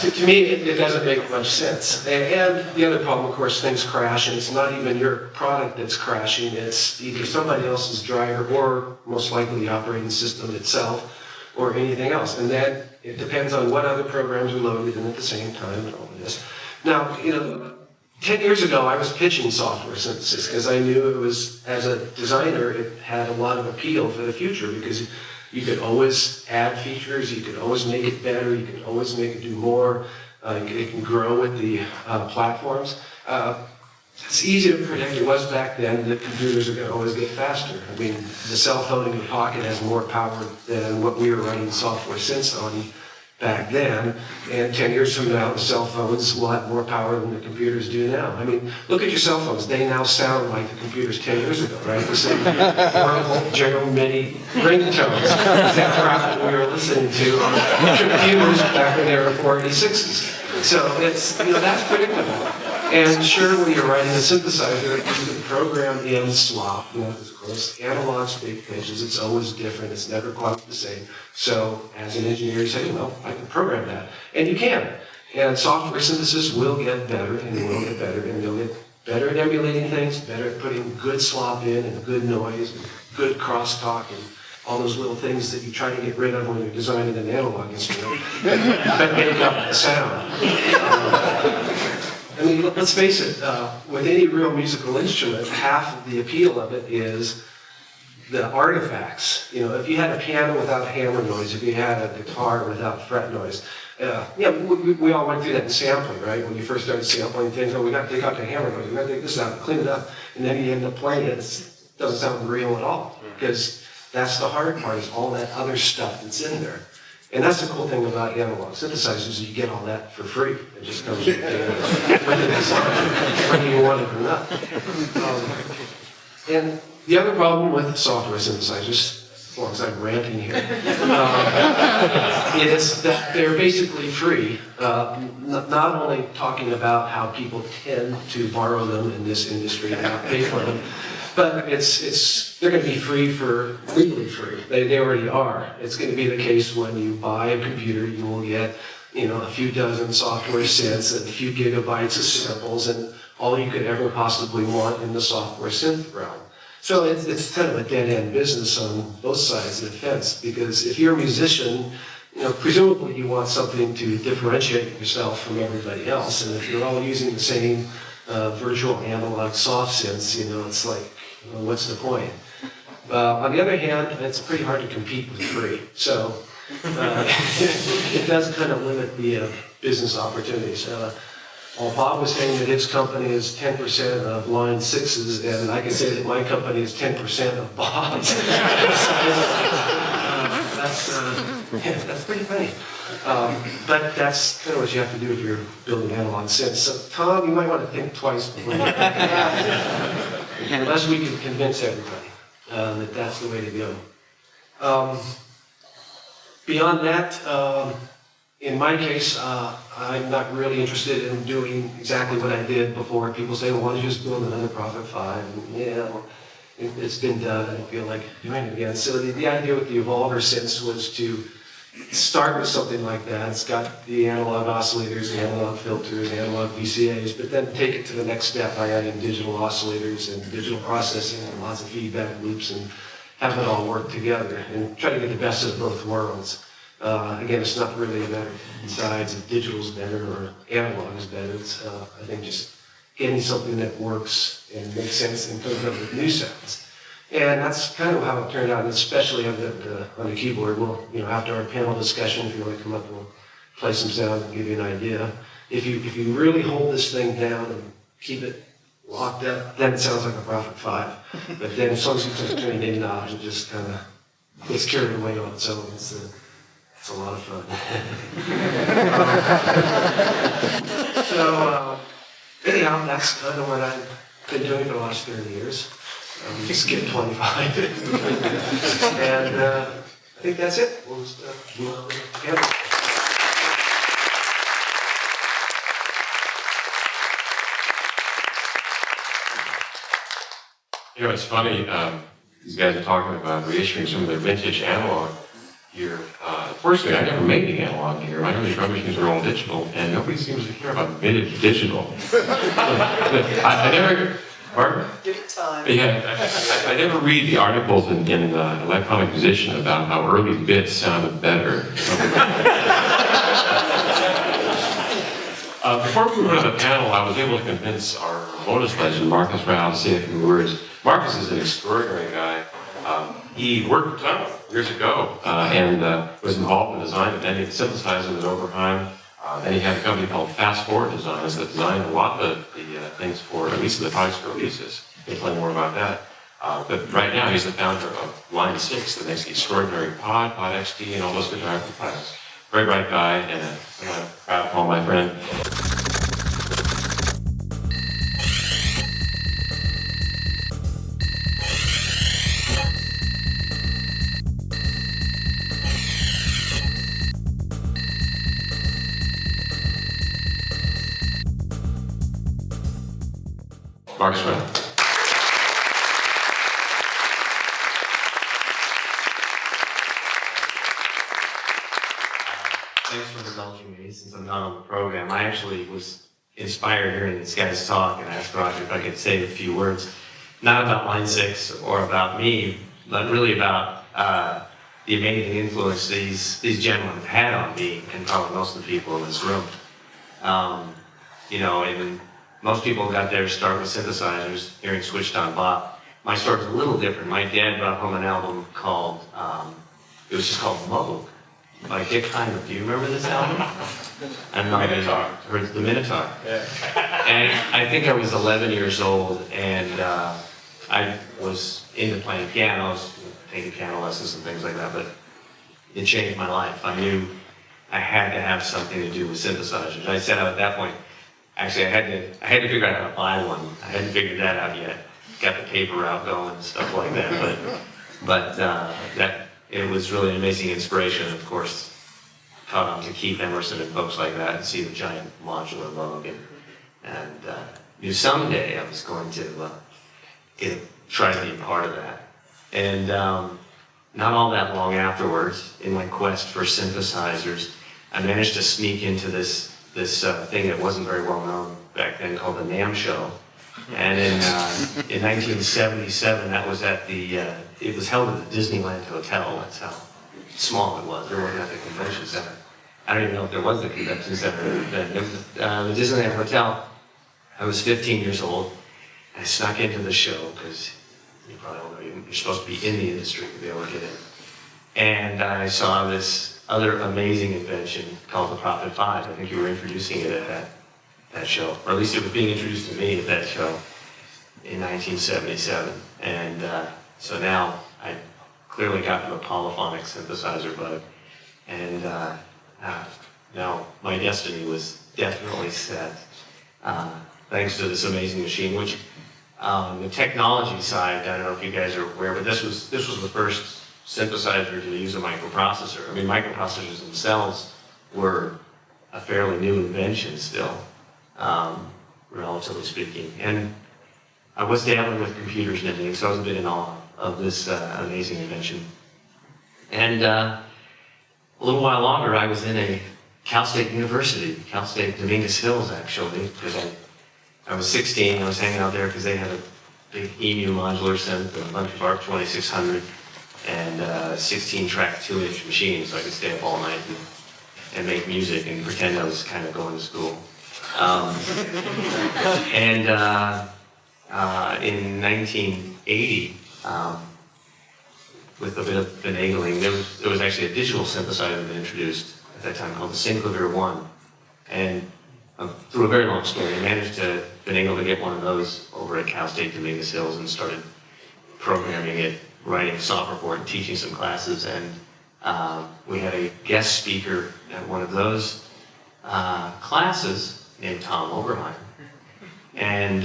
Speaker 5: To me, it doesn't make much sense. And the other problem, of course, things crash, and it's not even your product that's crashing, it's either somebody else's driver or most likely the operating system itself or anything else. And then it depends on what other programs are loaded in at the same time and all of this. Now, 10 years ago, I was pitching software synthesis because I knew it was, as a designer, it had a lot of appeal for the future because you could always add features, you could always make it better, you could always make it do more, it can grow with the platforms. It's easy to predict, it was back then, that computers are going to always get faster. I mean, the cell phone in your pocket has more power than what we were writing software synths on back then, and 10 years from now, the cell phones will have more power than the computers do now. I mean, look at your cell phones. They now sound like the computers 10 years ago, right? The same horrible 𝘚𝘺𝘠𝘨𝘕 ringtones that crap that we were listening to on computers back when they were 486s. So it's, that's predictable. And sure, when you're writing a synthesizer, you can program in slop, of course, analog state pitches, it's always different, it's never quite the same. So as an engineer, you say, well, I can program that. And you can. And software synthesis will get better, and will get better, and they'll get better at emulating things, better at putting good slop in, and good noise, and good crosstalk, and all those little things that you try to get rid of when you're designing an analog instrument, but make up the sound. I mean, let's face it, with any real musical instrument, half of the appeal of it is the artifacts. If you had a piano without hammer noise, if you had a guitar without fret noise, we all went through that in sampling, right? When you first started sampling things, we got to take out the hammer noise, we got to take this out, clean it up, and then you end up playing it, it doesn't sound real at all, because that's the hard part, is all that other stuff that's in there. And that's the cool thing about analog synthesizers, is you get all that for free. It just comes with the design, whether you want it or not. And the other problem with software synthesizers, as long as I'm ranting here, is that they're basically free. Not only talking about how people tend to borrow them in this industry and not pay for them, but they're going to be free for, legally free. They already are. It's going to be the case when you buy a computer, you will get, a few dozen software synths and a few gigabytes of samples and all you could ever possibly want in the software synth realm. So it's kind of a dead-end business on both sides of the fence, because if you're a musician, presumably you want something to differentiate yourself from everybody else, and if you're all using the same virtual analog soft synths, it's like, what's the point? On the other hand, it's pretty hard to compete with free. So it does kind of limit the business opportunities. Bob was saying that his company is 10% of Line 6's, and I can say that my company is 10% of Bob's. That's pretty funny. But that's kind of what you have to do if you're building analog synths. So, Tom, you might want to think twice before you unless we can convince everybody that that's the way to go. Beyond that, in my case, I'm not really interested in doing exactly what I did before. People say, well, why don't you just build another Prophet 5? And, well, it's been done. I don't feel like doing it again. So the idea with the Evolver synths was to start with something like that. It's got the analog oscillators, the analog filters, the analog VCAs, but then take it to the next step by adding digital oscillators and digital processing and lots of feedback loops and have it all work together and try to get the best of both worlds. Again, it's not really a matter of sides, if digital is better or analog is better. It's, I think, just getting something that works and makes sense and comes up with new sounds. And that's kind of how it turned out, and especially on the keyboard. Well, after our panel discussion, if you want to come up and play some sound and give you an idea. If you really hold this thing down and keep it locked up, then it sounds like a Prophet 5. But then as long as you turn it knobs, it just kind of gets carried away on its own. It's a lot of fun. So anyhow, that's kind of what I've been doing for the last 30 years. Skip 25. And I think that's it. We'll just move on together.
Speaker 2: It's funny, these guys are talking about reissuing some of their vintage analog gear. Unfortunately, I never made the analog gear. I know the drum machines are all digital, and nobody seems to care about vintage digital. I never... Pardon?
Speaker 6: Give it time.
Speaker 2: Yeah, I never read the articles in Electronic Musician about how early bits sounded better. Before we went to the panel, I was able to convince our bonus legend, Marcus Ryle, to say a few words. Marcus is an extraordinary guy. He worked for Tom years ago and was involved in the design of many of the synthesizers at Oberheim. And he had a company called Fast Forward Designs that designed a lot of the things for, at least the products for releases. He'll tell you more about that. But right now, he's the founder of Line 6 that makes the extraordinary Pod XT, and all those guitar products. very bright guy, and I'm proud to call my friend. Marcus Ryle. Thanks for indulging me since I'm not on the program. I actually was inspired hearing these guys talk and asked Roger if I could say a few words, not about Line 6 or about me, but really about the amazing influence these gentlemen have had on me and probably most of the people in this room. You know, and most people got their start with synthesizers, hearing switched on Bob. My story's a little different. My dad brought home an album called, it was just called Moog by Dick Hyman. Do you remember this album? I'm not
Speaker 6: Minotaur.
Speaker 2: Heard the Minotaur.
Speaker 6: Yeah.
Speaker 2: And I think I was 11 years old, and I was into playing piano. I was taking piano lessons and things like that, but it changed my life. I knew I had to have something to do with synthesizers. I set out at that point. Actually, I had to figure out how to buy one. I hadn't figured that out yet. Got the paper route going and stuff like that. But that it was really an amazing inspiration. Of course, caught on to Keith Emerson and folks like that, and see the giant modular Moog, and knew someday I was going to try to be a part of that. And not all that long afterwards, in my quest for synthesizers, I managed to sneak into this thing that wasn't very well known back then called the NAMM show. And in 1977, that was at it was held at the Disneyland Hotel. That's how small it was. There wasn't at the convention center. I don't even know if there was the convention center then. It was the Disneyland Hotel. I was 15 years old. I snuck into the show because you probably don't know, you're supposed to be in the industry to be able to get in. And I saw this other amazing invention called the Prophet 5. I think you were introducing it at that show, or at least it was being introduced to me at that show in 1977. And so now I clearly got the polyphonic synthesizer bug, and now my destiny was definitely set thanks to this amazing machine. Which the technology side, I don't know if you guys are aware, but this was the first synthesizer to use a microprocessor. I mean, microprocessors themselves were a fairly new invention still, relatively speaking. And I was dabbling with computers and everything, so I was a bit in awe of this amazing invention. And a little while longer, I was in a Cal State University, Cal State Dominguez Hills, actually, because I was 16. I was hanging out there because they had a big EMU modular synth and a bunch of ARC 2600 and 16-track 2-inch machines, so I could stay up all night and make music and pretend I was kind of going to school. In 1980, with a bit of finagling, there was actually a digital synthesizer that introduced at that time called the 𝘚𝘺𝘯𝘴𝘆𝘆. And through a very long story, I managed to finagle to get one of those over at Cal State Dominguez Hills and started programming it, writing software for it, and teaching some classes. And we had a guest speaker at one of those classes named Tom Oberheim. And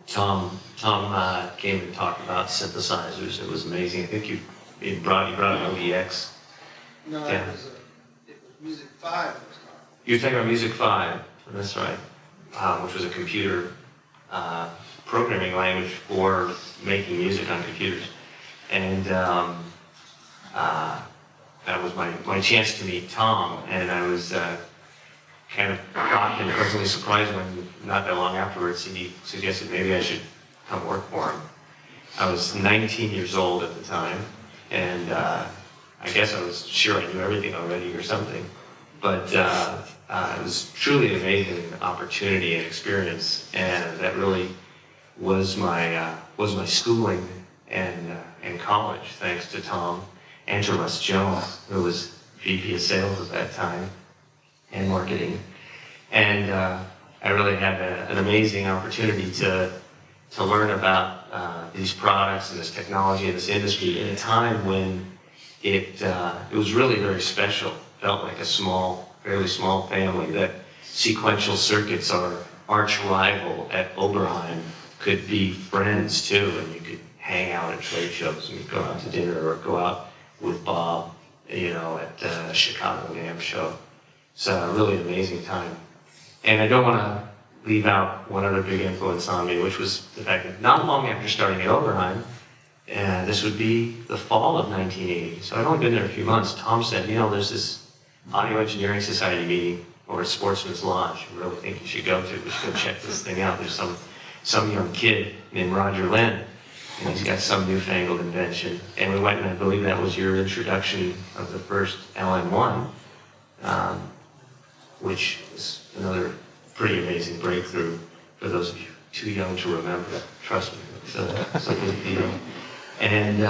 Speaker 2: Tom came and talked about synthesizers. It was amazing. I think you brought an ODX.
Speaker 4: No,
Speaker 2: Yeah.
Speaker 4: it was Music 5.
Speaker 2: You were talking about Music 5, that's right, which was a computer programming language for making music on computers. And that was my chance to meet Tom, and I was kind of shocked and pleasantly surprised when, not that long afterwards, he suggested maybe I should come work for him. I was 19 years old at the time, and I guess I was sure I knew everything already or something. But it was truly an amazing opportunity and experience, and that really was my schooling and college, thanks to Tom and to Russ Jones, who was VP of Sales at that time and marketing. And I really had an amazing opportunity to learn about these products and this technology and this industry in a time when it was really very special
Speaker 5: felt like a fairly small family, that sequential circuits, our arch rival at Oberheim, could be friends too, and you could hang out at trade shows and go out to dinner or go out with Bob, at the Chicago NAMM show. It's a really amazing time. And I don't want to leave out one other big influence on me, which was the fact that not long after starting at Oberheim, and this would be the fall of 1980, so I'd only been there a few months, Tom said, there's this Audio Engineering Society meeting over at Sportsman's Lodge. I really think you should go to. We should go check this thing out. There's some young kid named Roger Linn, and he's got some newfangled invention. And we went, and I believe that was your introduction of the first LN1, which is another pretty amazing breakthrough for those of you too young to remember. Trust me, it's a big deal. And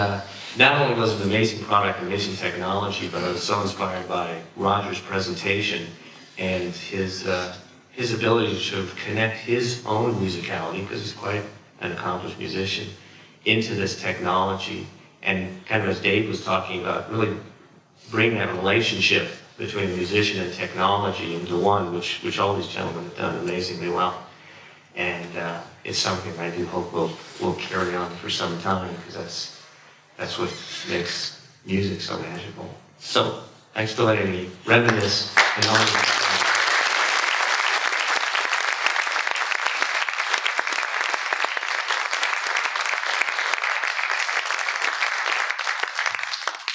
Speaker 5: not only was it an amazing product, amazing technology, but I was so inspired by Roger's presentation and his ability to connect his own musicality, because he's quite an accomplished musician, into this technology. And kind of as Dave was talking about, really bring that relationship between the musician and technology into one, which all these gentlemen have done amazingly well. And it's something I do hope will carry on for some time, because that's what makes music so magical. So, thanks for letting me reminisce and all of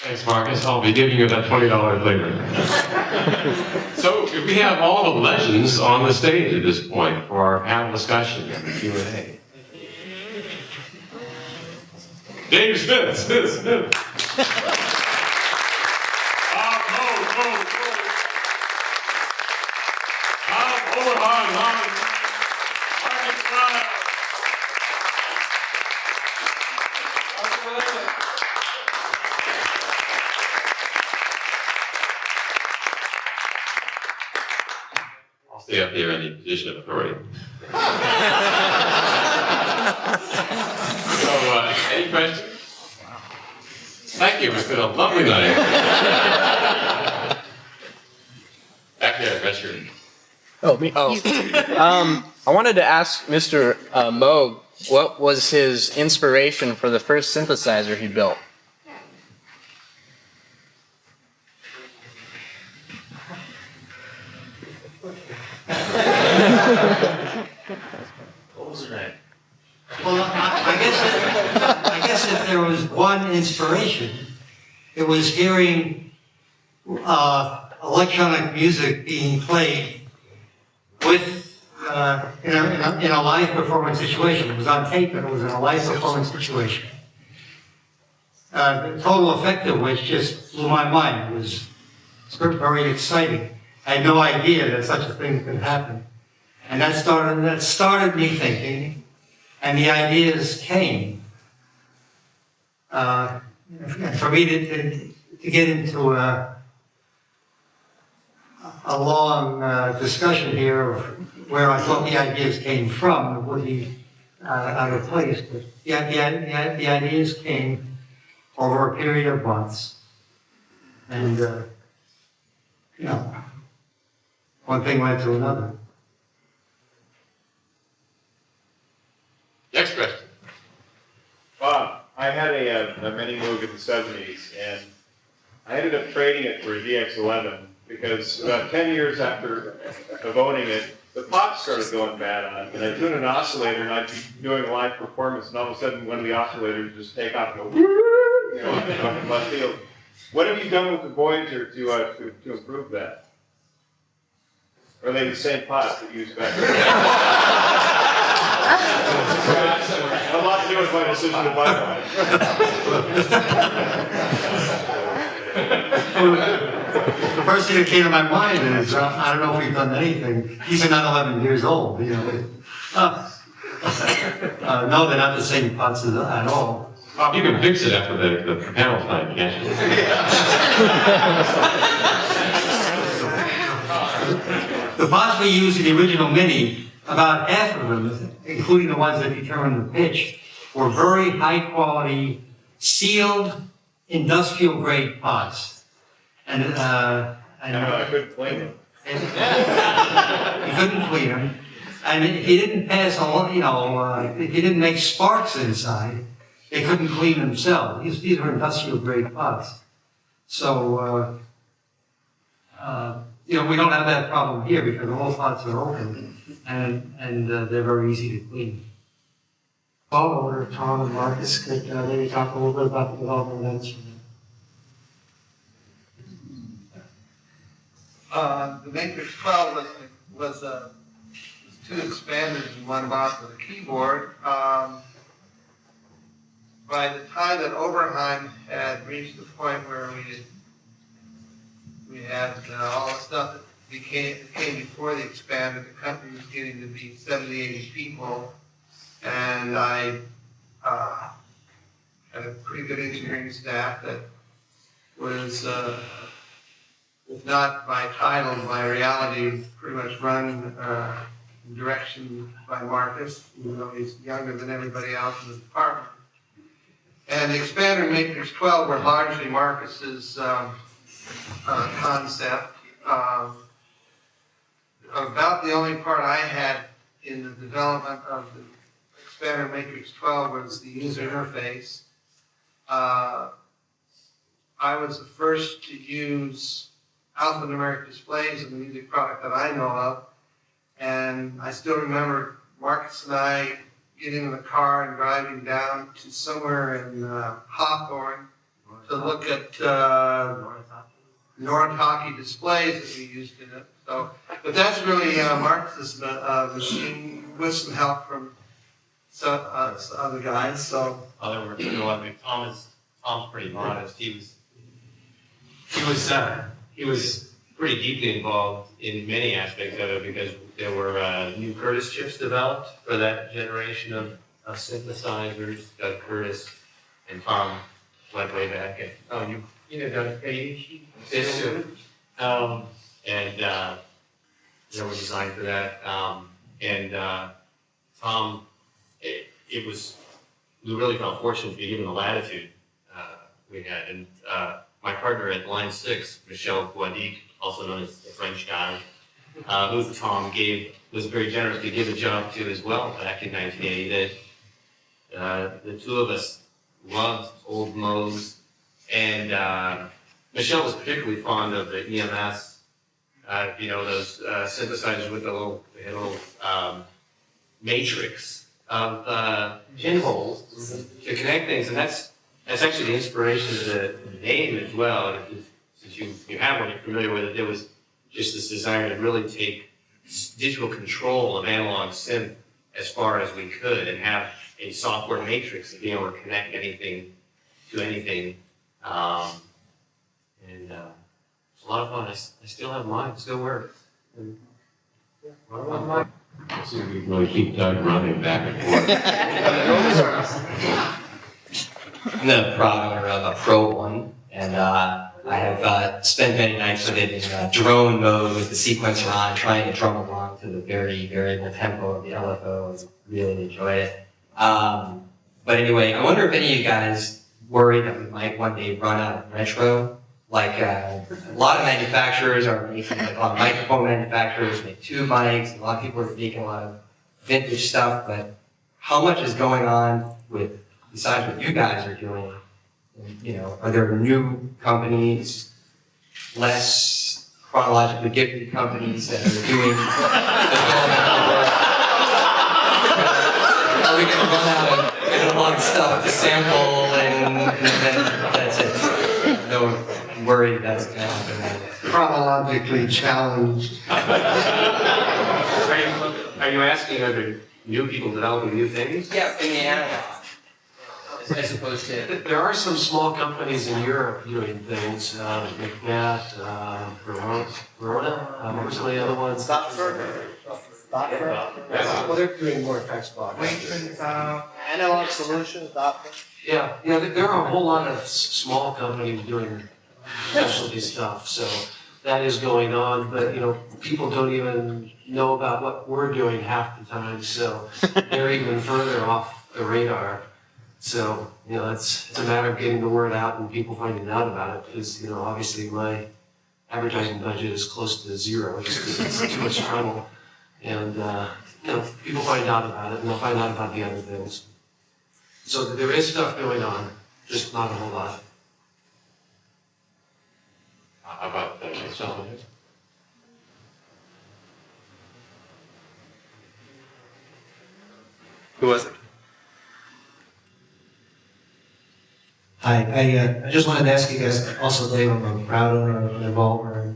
Speaker 2: Thanks, Marcus. I'll be giving you that $20 later. So we have all the legends on the stage at this point for our panel discussion and Q&A. Dave Smith. Bob Oberheim, Marcus Ryle. I'll stay up here in the position of authority. So, any questions? Thank you. It's been a lovely night. Back there, Richard.
Speaker 6: Oh, me? Oh. I wanted to ask Mr. Moog, what was his inspiration for the first synthesizer he built?
Speaker 5: What was her name?
Speaker 3: Well, I guess if there was one inspiration, it was hearing electronic music being played with in a live performance situation. It was on tape, but it was in a live performance situation. The total effect of which just blew my mind. It was very exciting. I had no idea that such a thing could happen, and that started me thinking. And the ideas came. And for me to get into a long discussion here of where I thought the ideas came from would be out of place. But the ideas came over a period of months. And, one thing led to another.
Speaker 2: Next question.
Speaker 7: Bob, I had a Mini Moog in the 70s, and I ended up trading it for a DX11 because about 10 years after of owning it, the pots started going bad on it. And I tuned an oscillator, and I'd be doing a live performance, and all of a sudden one of the oscillators just take off and go, up in left field. What have you done with the Voyager to improve that? Or are they the same pots that you used back then? A lot to do with my decision to buy one.
Speaker 3: The first thing that came to my mind is, I don't know if we've done anything. These are not 11 years old, No, they're not the same pots at all.
Speaker 2: Bob, you can fix it after the panel time, can't you?
Speaker 3: The pots we used in the original Mini, about half of them, including the ones that determine the pitch, were very high quality, sealed, industrial grade pots. And And,
Speaker 7: I couldn't blame him.
Speaker 3: he couldn't clean them. And if he didn't pass all, if he didn't make sparks inside, they couldn't clean themselves. These were industrial grade pots. So, we don't have that problem here because all pots are open and they're very easy to clean.
Speaker 5: Paul, or Tom and Marcus could maybe talk a little bit about the development of that instrument.
Speaker 4: The Matrix 12 was two expanders and one box with a keyboard. By the time that Oberheim had reached the point where we had all the stuff that came before the expander, the company was getting to be 70, 80 people, and I had a pretty good engineering staff that was, if not by title, by reality, pretty much run in direction by Marcus, even though he's younger than everybody else in the department. And the expander and Matrix 12 were largely Marcus's concept. About the only part I had in the development of the expander Matrix 12 was the user interface. I was the first to use alphanumeric displays in the music product that I know of, and I still remember Marcus and I getting in the car and driving down to somewhere in Hawthorne to look at Noritake displays that we used in it. So, but that's really Marcus's machine with some help from some other guys. So,
Speaker 2: Other words, Tom's pretty modest. He was pretty deeply involved in many aspects of it because there were new Curtis chips developed for that generation of synthesizers. Curtis and Tom went way back. And they were designed for that. Tom, we really felt fortunate to be given the latitude we had. And my partner at Line 6, Michelle Moog-Koussa, also known as the French guy, who Tom was very generous to give a job to as well back in 1980. The two of us loved old Moogs, and Michelle was particularly fond of the EMS, those synthesizers with the little matrix of pinholes to connect things, and that's actually the inspiration of the name as well. Since you have one, you're familiar with it. There was just this desire to really take digital control of analog synth as far as we could and have a software matrix to be able to connect anything to anything. It's a lot of fun. I still have mine. It still works. Let's see if we can really keep Doug running back and forth.
Speaker 8: I'm the programmer of a Pro one, and I have spent many nights with it in drone mode with the sequencer on, trying to drum along to the very variable tempo of the LFO. I really enjoy it. But anyway, I wonder if any of you guys worry that we might one day run out of retro. Like a lot of manufacturers are making, like a lot of microphone manufacturers make tube mics. A lot of people are making a lot of vintage stuff, but how much is going on with, besides what you guys are doing? Are there new companies, less chronologically gifted companies that are doing development work? Are we going to run out of analog stuff to sample and then that's it? No worry that's going to happen.
Speaker 4: chronologically challenged.
Speaker 2: Are you asking, are there new people developing new things?
Speaker 8: Yeah, in the analog. As opposed to...
Speaker 5: There are some small companies in Europe doing things, McNatt, Verona, what were some of the other ones? Well, they're doing more effects block.
Speaker 9: Analog Solutions, Doctor.
Speaker 5: Yeah, there are a whole lot of small companies doing specialty stuff, so that is going on, but people don't even know about what we're doing half the time, so they're even further off the radar. So, it's a matter of getting the word out and people finding out about it, because, obviously my advertising budget is close to zero just because it's too much trouble. And, people find out about it and they'll find out about the other things. So there is stuff going on, just not a whole lot.
Speaker 2: How about Michelle?
Speaker 10: Who was it?
Speaker 11: Hi, I just wanted to ask you guys, also Dave, I'm a proud owner of Evolver.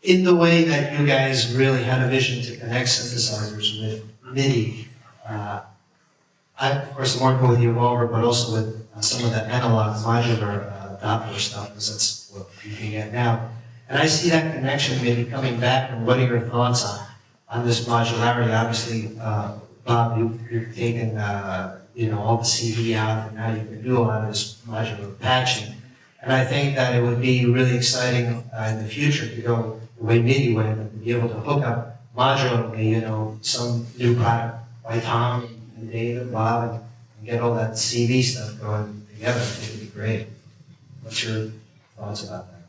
Speaker 11: In the way that you guys really had a vision to connect synthesizers with MIDI, I, of course, am working with the Evolver, but also with some of the analog modular Doppler stuff, because that's what you can get now. And I see that connection maybe coming back, and what are your thoughts on this modularity? Obviously, Bob, you've taken all the CD out, and now you can do a lot of this modular patching. And I think that it would be really exciting in the future to go the way MIDI went and to be able to hook up modularly, some new product by Tom and Dave and Bob and get all that CV stuff going together. I think it'd be great. What's your thoughts about that?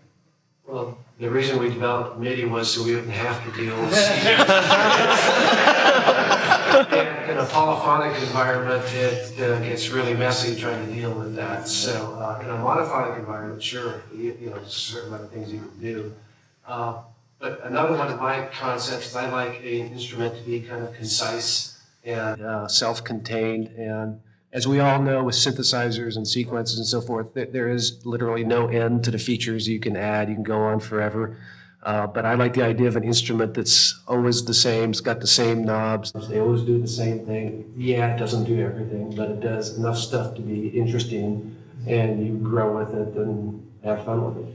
Speaker 5: Well, the reason we developed MIDI was so we wouldn't have to deal with CD. In a polyphonic environment, it gets really messy trying to deal with that. So in a monophonic environment, sure, certain other things you can do. But another one of my concepts is I like an instrument to be kind of concise and self-contained. And as we all know with synthesizers and sequences and so forth, there is literally no end to the features you can add. You can go on forever. But I like the idea of an instrument that's always the same. It's got the same knobs. They always do the same thing. Yeah, it doesn't do everything, but it does enough stuff to be interesting, and you grow with it and have fun with it.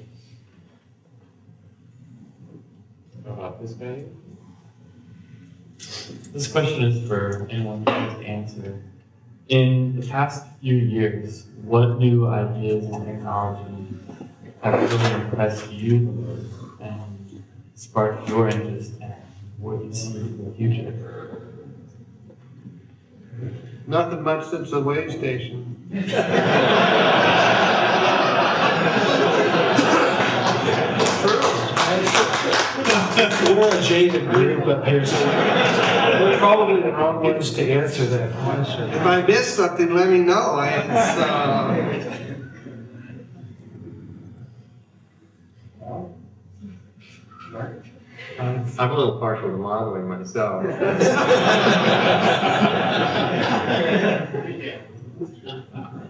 Speaker 2: How about this guy?
Speaker 12: This question is for anyone who wants to answer. In the past few years, what new ideas and technology have really impressed you the most and sparked your interest and what you see in the future?
Speaker 4: Nothing much since the wave station.
Speaker 5: We're a jaded group up here, so we're probably the wrong ones to answer that question.
Speaker 4: If I missed something, let me know.
Speaker 10: I'm a little partial to modeling myself.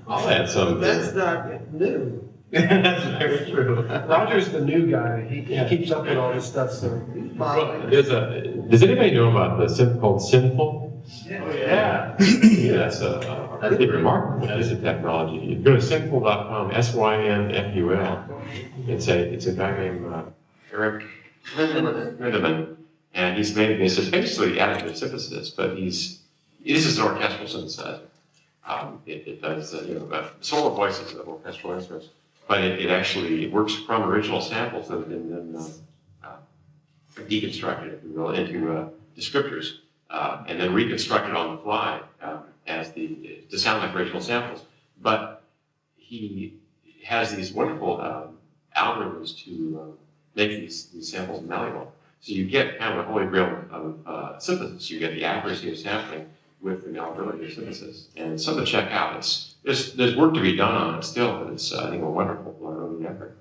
Speaker 2: I'll add some.
Speaker 4: That's not new.
Speaker 10: That's very true.
Speaker 5: Roger's the new guy. He keeps up with all this stuff, so.
Speaker 2: Does anybody know about the synth called Synthful?
Speaker 5: Yeah.
Speaker 2: Yeah, that's a pretty remarkable piece of technology. You go to synthful.com, SYNFUL. It's a guy named Eric Lindemann, and he's made this. It's basically additive synthesis, but this is an orchestral synthesizer. It does solo voices of orchestral instruments, but it actually works from original samples that have been then deconstructed, if you will, into descriptors, and then reconstructed on the fly as to sound like original samples. But he has these wonderful algorithms to make these samples malleable. So you get kind of a holy grail of synthesis. You get the accuracy of sampling with the malleability of synthesis. And something to check out. There's work to be done on it still, but it's, I think, a wonderful early effort.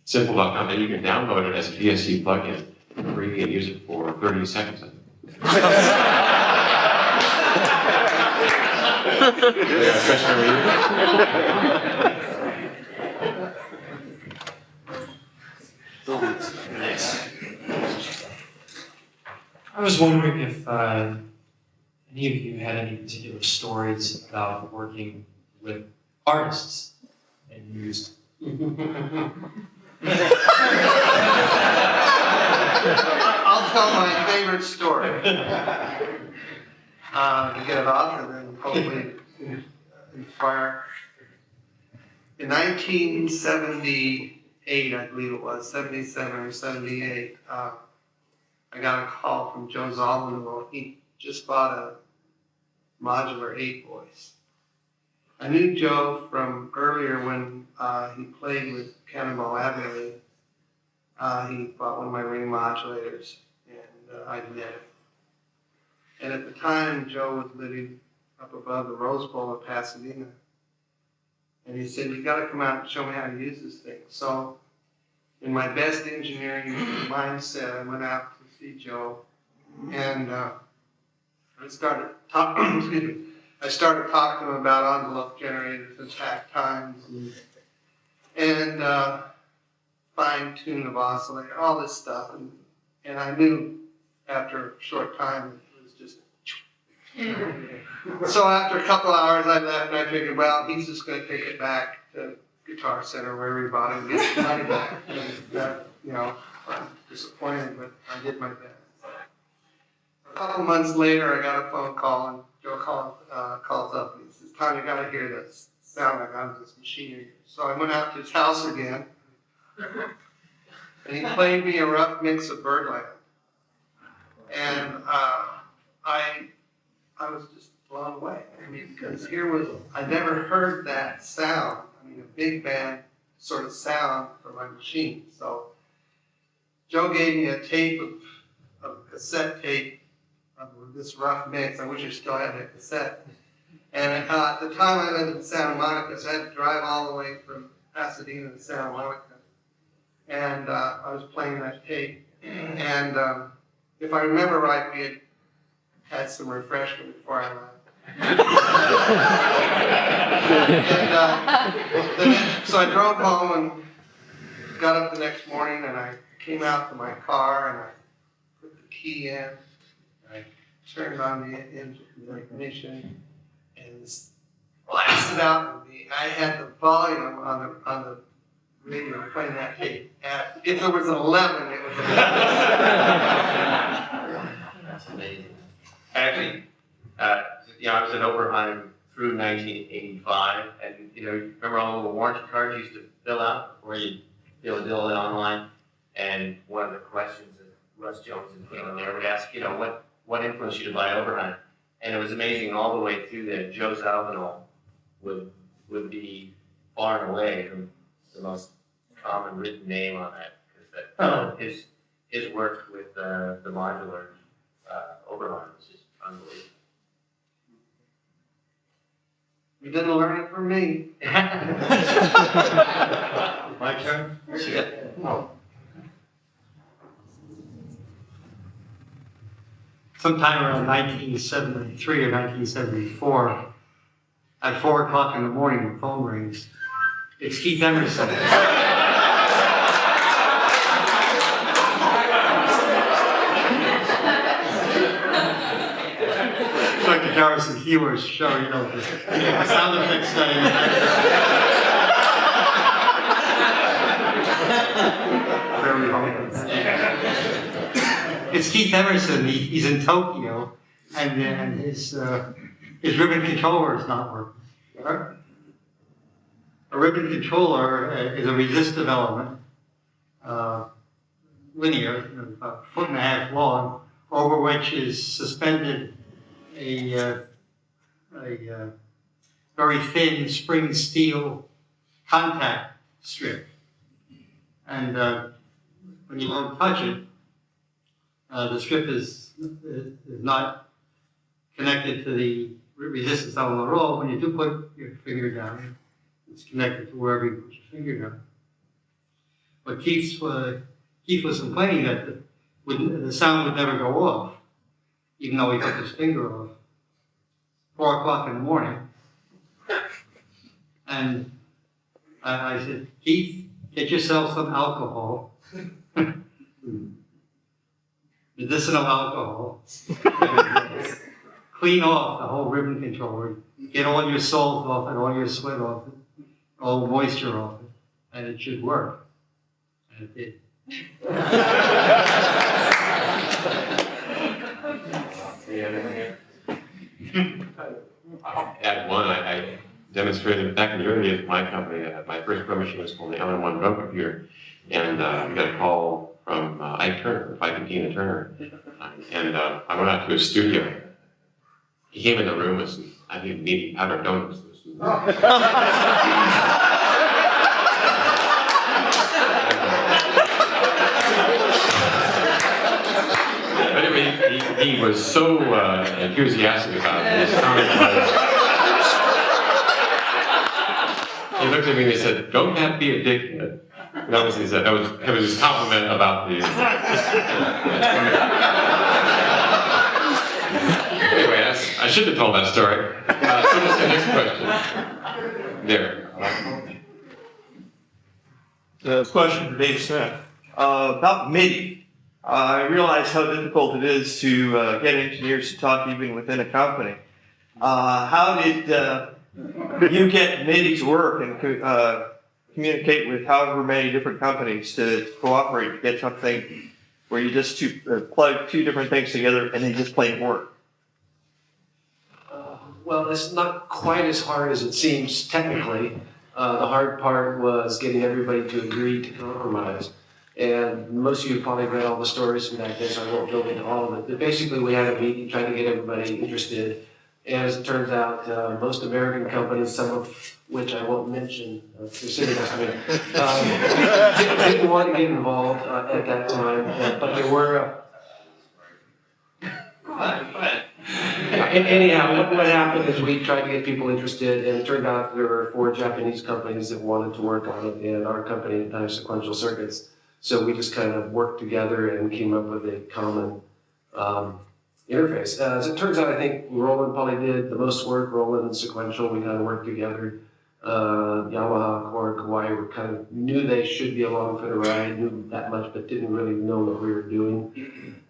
Speaker 2: Simple.com, and you can download it as a DSC plugin free and use it for 30 seconds.
Speaker 13: I was wondering if any of you had any particular stories about working with artists and used.
Speaker 4: I'll tell my favorite story. To get it off and then hopefully inspire. In 1978, I believe it was, 77 or 78, I got a call from Joe Zolman. He just bought a modular 8-voice. I knew Joe from earlier when he played with Cannonball Adderley He bought one of my ring modulators, and I met him. And at the time, Joe was living up above the Rose Bowl in Pasadena. And he said, "You gotta come out and show me how to use this thing." So, in my best engineering mindset, I went out to see Joe, and I started talking to him about envelope generators and takt times and fine-tune of oscillator, all this stuff. And I knew after a short time it was just... So after a couple hours I left and I figured, well, he's just going to take it back to Guitar Center where he bought it and get the money back. And that, I'm disappointed, but I did my best. A couple months later I got a phone call and Joe calls up and he says, "Tom, you got to hear this sound I got on this machine." So I went out to his house again and he played me a rough mix of Birdland. And I was just blown away. I mean, because I never heard that sound. I mean, a big band sort of sound for my machine. So Joe gave me a tape a cassette tape of this rough mix. I wish I still had that cassette. And at the time I lived in Santa Monica, so I had to drive all the way from Pasadena to Santa Monica. And I was playing that tape. And if I remember right, we had some refreshment before I left. So I drove home and got up the next morning and I came out to my car and I put the key in and I turned on the ignition and this blasted out. I had the volume on the radio playing that tape. If it was an 11, it was an 11.
Speaker 8: That's amazing. Actually, I was at Oberheim through 1985, and remember all the warranty cards you used to fill out before you fill it online. And one of the questions that Russ Jones and people there would ask, what influenced you to buy Oberheim? And it was amazing all the way through that. Joe Zawinul would be far and away the most common written name on that, because his work with the modular Oberheim was just unbelievable.
Speaker 4: You didn't learn it from me.
Speaker 3: My turn?
Speaker 8: Oh.
Speaker 3: Sometime around 1973 or 1974, at 4 o'clock in the morning, the phone rings. It's Keith Emerson. It's like the Jarvis and Hewer's show, the sound effects study. Very hard. It's Keith Emerson. He's in Tokyo, and his ribbon controller is not working. A ribbon controller is a resistive element, linear, about 1.5 feet long, over which is suspended a very thin spring steel contact strip. And when you don't touch it, the strip is not connected to the resistance element at all. When you do put your finger down, it's connected to wherever you put your finger down. But Keith was complaining that the sound would never go off, even though he took his finger off. 4 o'clock in the morning. And I said, "Keith, get yourself some alcohol, medicinal alcohol, and clean off the whole ribbon controller, get all your salt off it, all your sweat off it, all the moisture off it, and it should work." And it did.
Speaker 2: At one, I demonstrated back in the early days of my company. My first drum machine was called the All-in-One Drum Computer, and we got a call from Ike Turner, Ike and Tina Turner, and I went out to his studio. He came in the room with some, I think, meaty powdered donuts. he was so enthusiastic about it. His comment was, he looked at me and he said, "Don't have to be a dickhead." That was what he said. That was his compliment about the. Anyway, I should have told that story. So what's the next question? There.
Speaker 9: The question for Dave Smith. About MIDI. I realize how difficult it is to get engineers to talk even within a company. How did you get MIDI to work and communicate with however many different companies to cooperate to get something where you just plug two different things together and they just plain work?
Speaker 5: Well, it's not quite as hard as it seems technically. The hard part was getting everybody to agree to compromise. And most of you have probably read all the stories from that day, so I won't go into all of it. But basically, we had a meeting trying to get everybody interested. And as it turns out, most American companies, some of which I won't mention, they're sitting next to me, didn't want to get involved at that time. But there were. Anyhow, what happened is we tried to get people interested, and it turned out there were 4 Japanese companies that wanted to work on it, and our company at Time Sequential Circuits. So we just kind of worked together and came up with a common interface. As it turns out, I think Roland probably did the most work. Roland and Sequential, we kind of worked together. Yamaha, Core, Kauai were kind of knew they should be along for the ride, knew that much, but didn't really know what we were doing.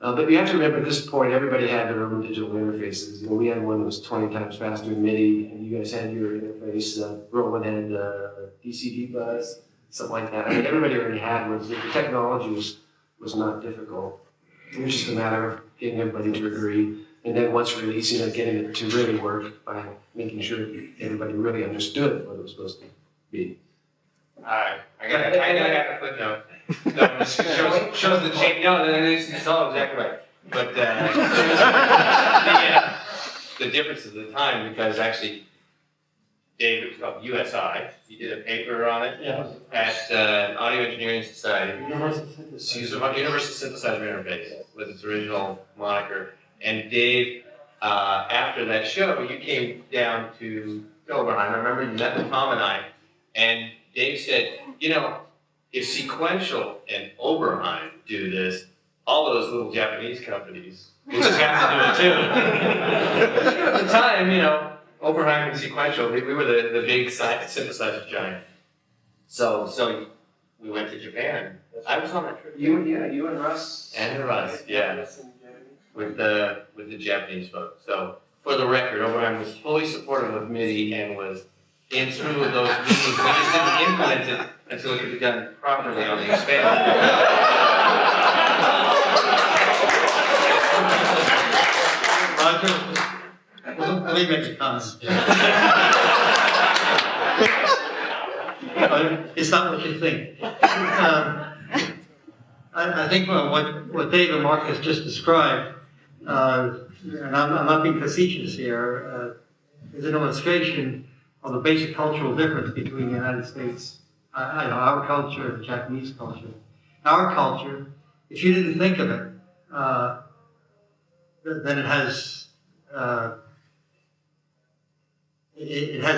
Speaker 5: But you have to remember at this point, everybody had their own digital interfaces. You know, we had one that was 20 times faster than MIDI, and you guys had your interface. Roland had DCD bus, something like that. I mean, everybody already had one. The technology was not difficult. It was just a matter of getting everybody to agree. And then once releasing it, getting it to really work by making sure everybody really understood what it was supposed to be.
Speaker 6: I got a footnote. No, it shows the change. No, it's all exactly right. But the difference of the time, because actually, Dave, it was called USI. He did a paper on it at Audio Engineering Society. Universal Synthesizer Interface was its original moniker. And Dave, after that show, you came down to Oberheim. I remember you met with Tom and I, and Dave said, you know, if Sequential and Oberheim do this, all those little Japanese companies will just have to do it too. At the time, you know, Oberheim and Sequential, we were the big synthesizer giant. So we went to Japan. I was on that trip.
Speaker 5: You and Russ.
Speaker 6: And Russ, yeah. With the Japanese folks. So for the record, Oberheim was fully supportive of MIDI and was in through with those meetings. We just didn't implement it until it could be done properly on the expansion.
Speaker 3: Roger, let me make a comment. It's not what you think. I think what Dave and Marcus just described, and I'm not being facetious here, is an illustration of the basic cultural difference between the United States, our culture and Japanese culture. Our culture, if you didn't think of it, then it has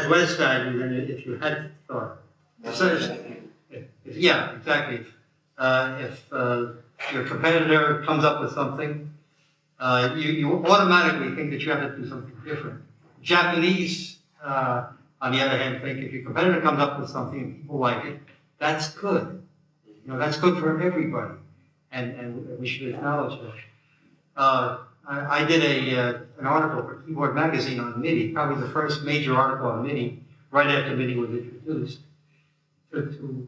Speaker 3: less value than if you had thought. Yeah, exactly. If your competitor comes up with something, you automatically think that you have to do something different. Japanese, on the other hand, think if your competitor comes up with something and people like it, that's good. You know, that's good for everybody, and we should acknowledge that. I did an article for Keyboard Magazine on MIDI, probably the first major article on MIDI, right after MIDI was introduced. To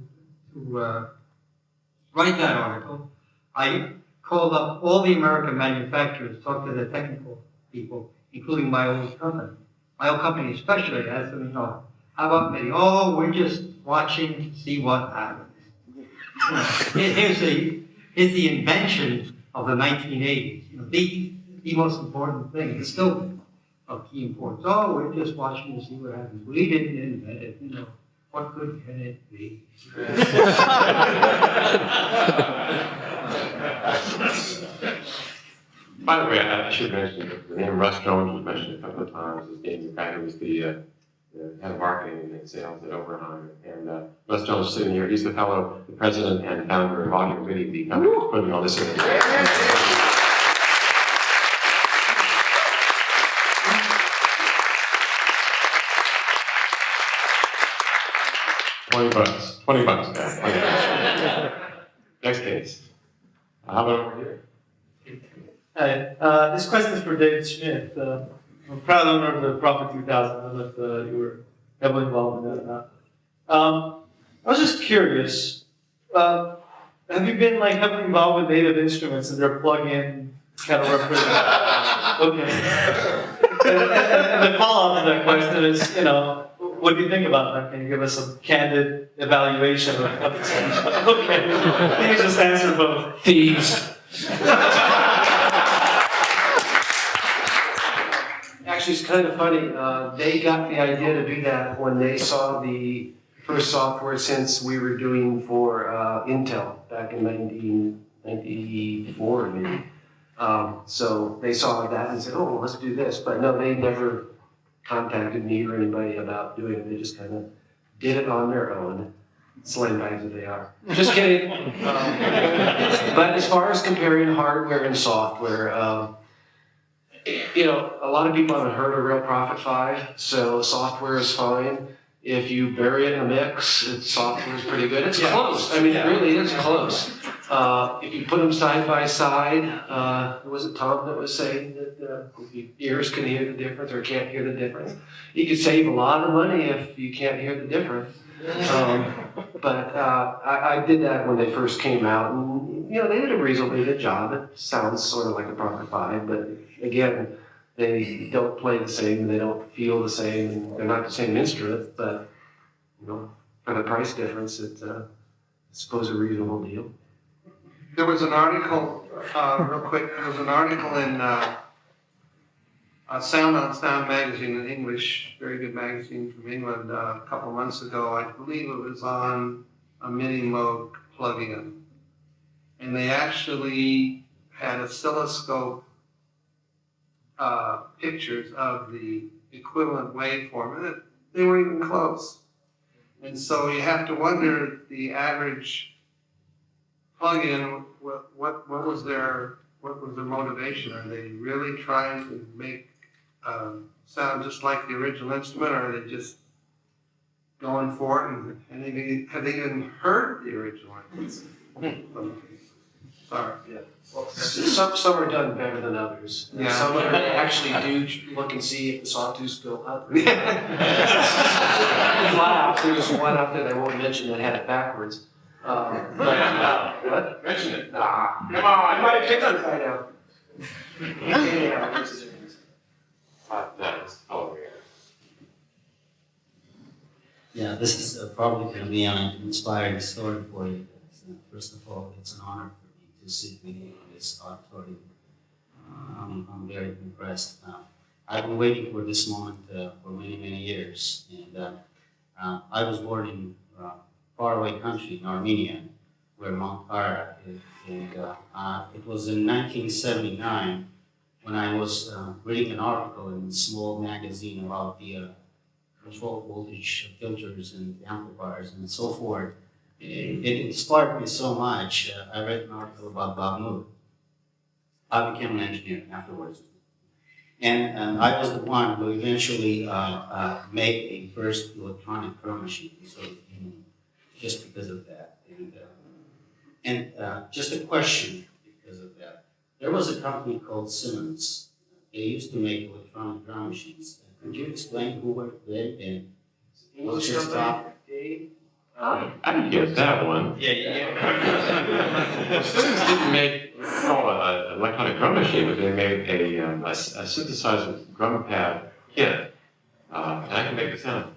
Speaker 3: write that article, I called up all the American manufacturers, talked to the technical people, including my old company. My old company especially asked them, how about MIDI? Oh, we're just watching to see what happens. Here's the invention of the 1980s. You know, the most important thing, it's still of key importance. Oh, we're just watching to see what happens. We didn't invent it, you know. What good can it be?
Speaker 2: By the way, I should mention that the name Russ Jones was mentioned a couple of times as being the guy who was the head of marketing and sales at Oberheim. And Russ Jones is sitting here. He's the fellow, the president and founder of AudioMIDI, the company that's putting all this in. 20 bucks. 20 bucks, guys. 20 bucks. Next case. How about over here?
Speaker 12: Hi, this question is for David Smith. I'm a proud owner of the Prophet 2000. I don't know if you were heavily involved in that or not. I was just curious, have you been like heavily involved with Native Instruments and their plug-in kind of represent? Okay. And the follow-up to that question is, you know, what do you think about that? Can you give us some candid evaluation of it? Okay, you just answer both.
Speaker 5: Thieves. Actually, it's kind of funny. They got the idea to do that when they saw the first software synths we were doing for Intel back in 1994, maybe. So they saw that and said, "Oh, let's do this." But no, they never contacted me or anybody about doing it. They just kind of did it on their own. Slam bags that they are. Just kidding. But as far as comparing hardware and software, you know, a lot of people haven't heard of Real Prophet 5, so software is fine. If you bury it in a mix, software is pretty good. It's close. I mean, it really is close. If you put them side by side, was it Tom that was saying that if your ears can hear the difference or can't hear the difference? You could save a lot of money if you can't hear the difference. But I did that when they first came out, and you know, they did a reasonably good job. It sounds sort of like a Prophet 5, but again, they don't play the same, they don't feel the same, and they're not the same instrument, but you know, for the price difference, it's I suppose a reasonable deal.
Speaker 4: There was an article, real quick, there was an article in Sound on Sound magazine, an English, very good magazine from England, a couple of months ago. I believe it was on a MIDI Moog plugin. And they actually had oscilloscope pictures of the equivalent waveform, and they weren't even close. And so you have to wonder, the average plugin, what was their motivation? Are they really trying to make sound just like the original instrument, or are they just going for it? And have they even heard the original instrument? Sorry.
Speaker 5: Yeah. Well, some are done better than others.
Speaker 4: Yeah.
Speaker 5: Some are actually do look and see if the sawtooths go up. There's one out there that I won't mention that had it backwards. What?
Speaker 2: Mention it. Nah, come on.
Speaker 5: I might have fixed it by now. Anyhow, here's the difference.
Speaker 14: Yeah, this is probably going to be an inspiring story for you. First of all, it's an honor for me to sit with you in this auditorium. I'm very impressed. I've been waiting for this moment for many, many years. And I was born in a faraway country in Armenia, where Mount Kara is. And it was in 1979 when I was reading an article in a small magazine about the control voltage filters and amplifiers and so forth. It inspired me so much. I read an article about Bob Moog. I became an engineer afterwards. And I was the one who eventually made a first electronic drum machine, so, just because of that. And just a question because of that. There was a company called Simmons. They used to make electronic drum machines. Could you explain who worked there and what's your stop?
Speaker 2: I didn't get that one. Well, Simmons didn't make an electronic drum machine, but they made a synthesizer drum pad kit. And I can make the sound.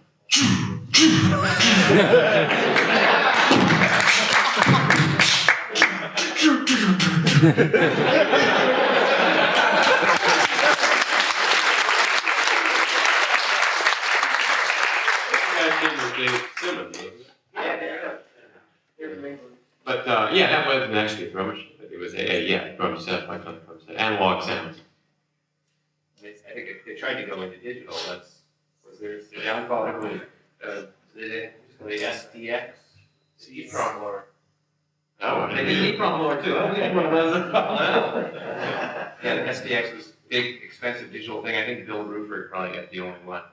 Speaker 2: But yeah, that wasn't actually a drum machine. It was drum set, like drum set, analog sounds.
Speaker 6: I think if they tried to go into digital, was there a downfall with the SDX, EEPROM or?
Speaker 2: Oh,
Speaker 6: They did EEPROM more too. We had one of those. Yeah, the SDX was a big, expensive digital thing. I think Bill Ruford probably got the only one.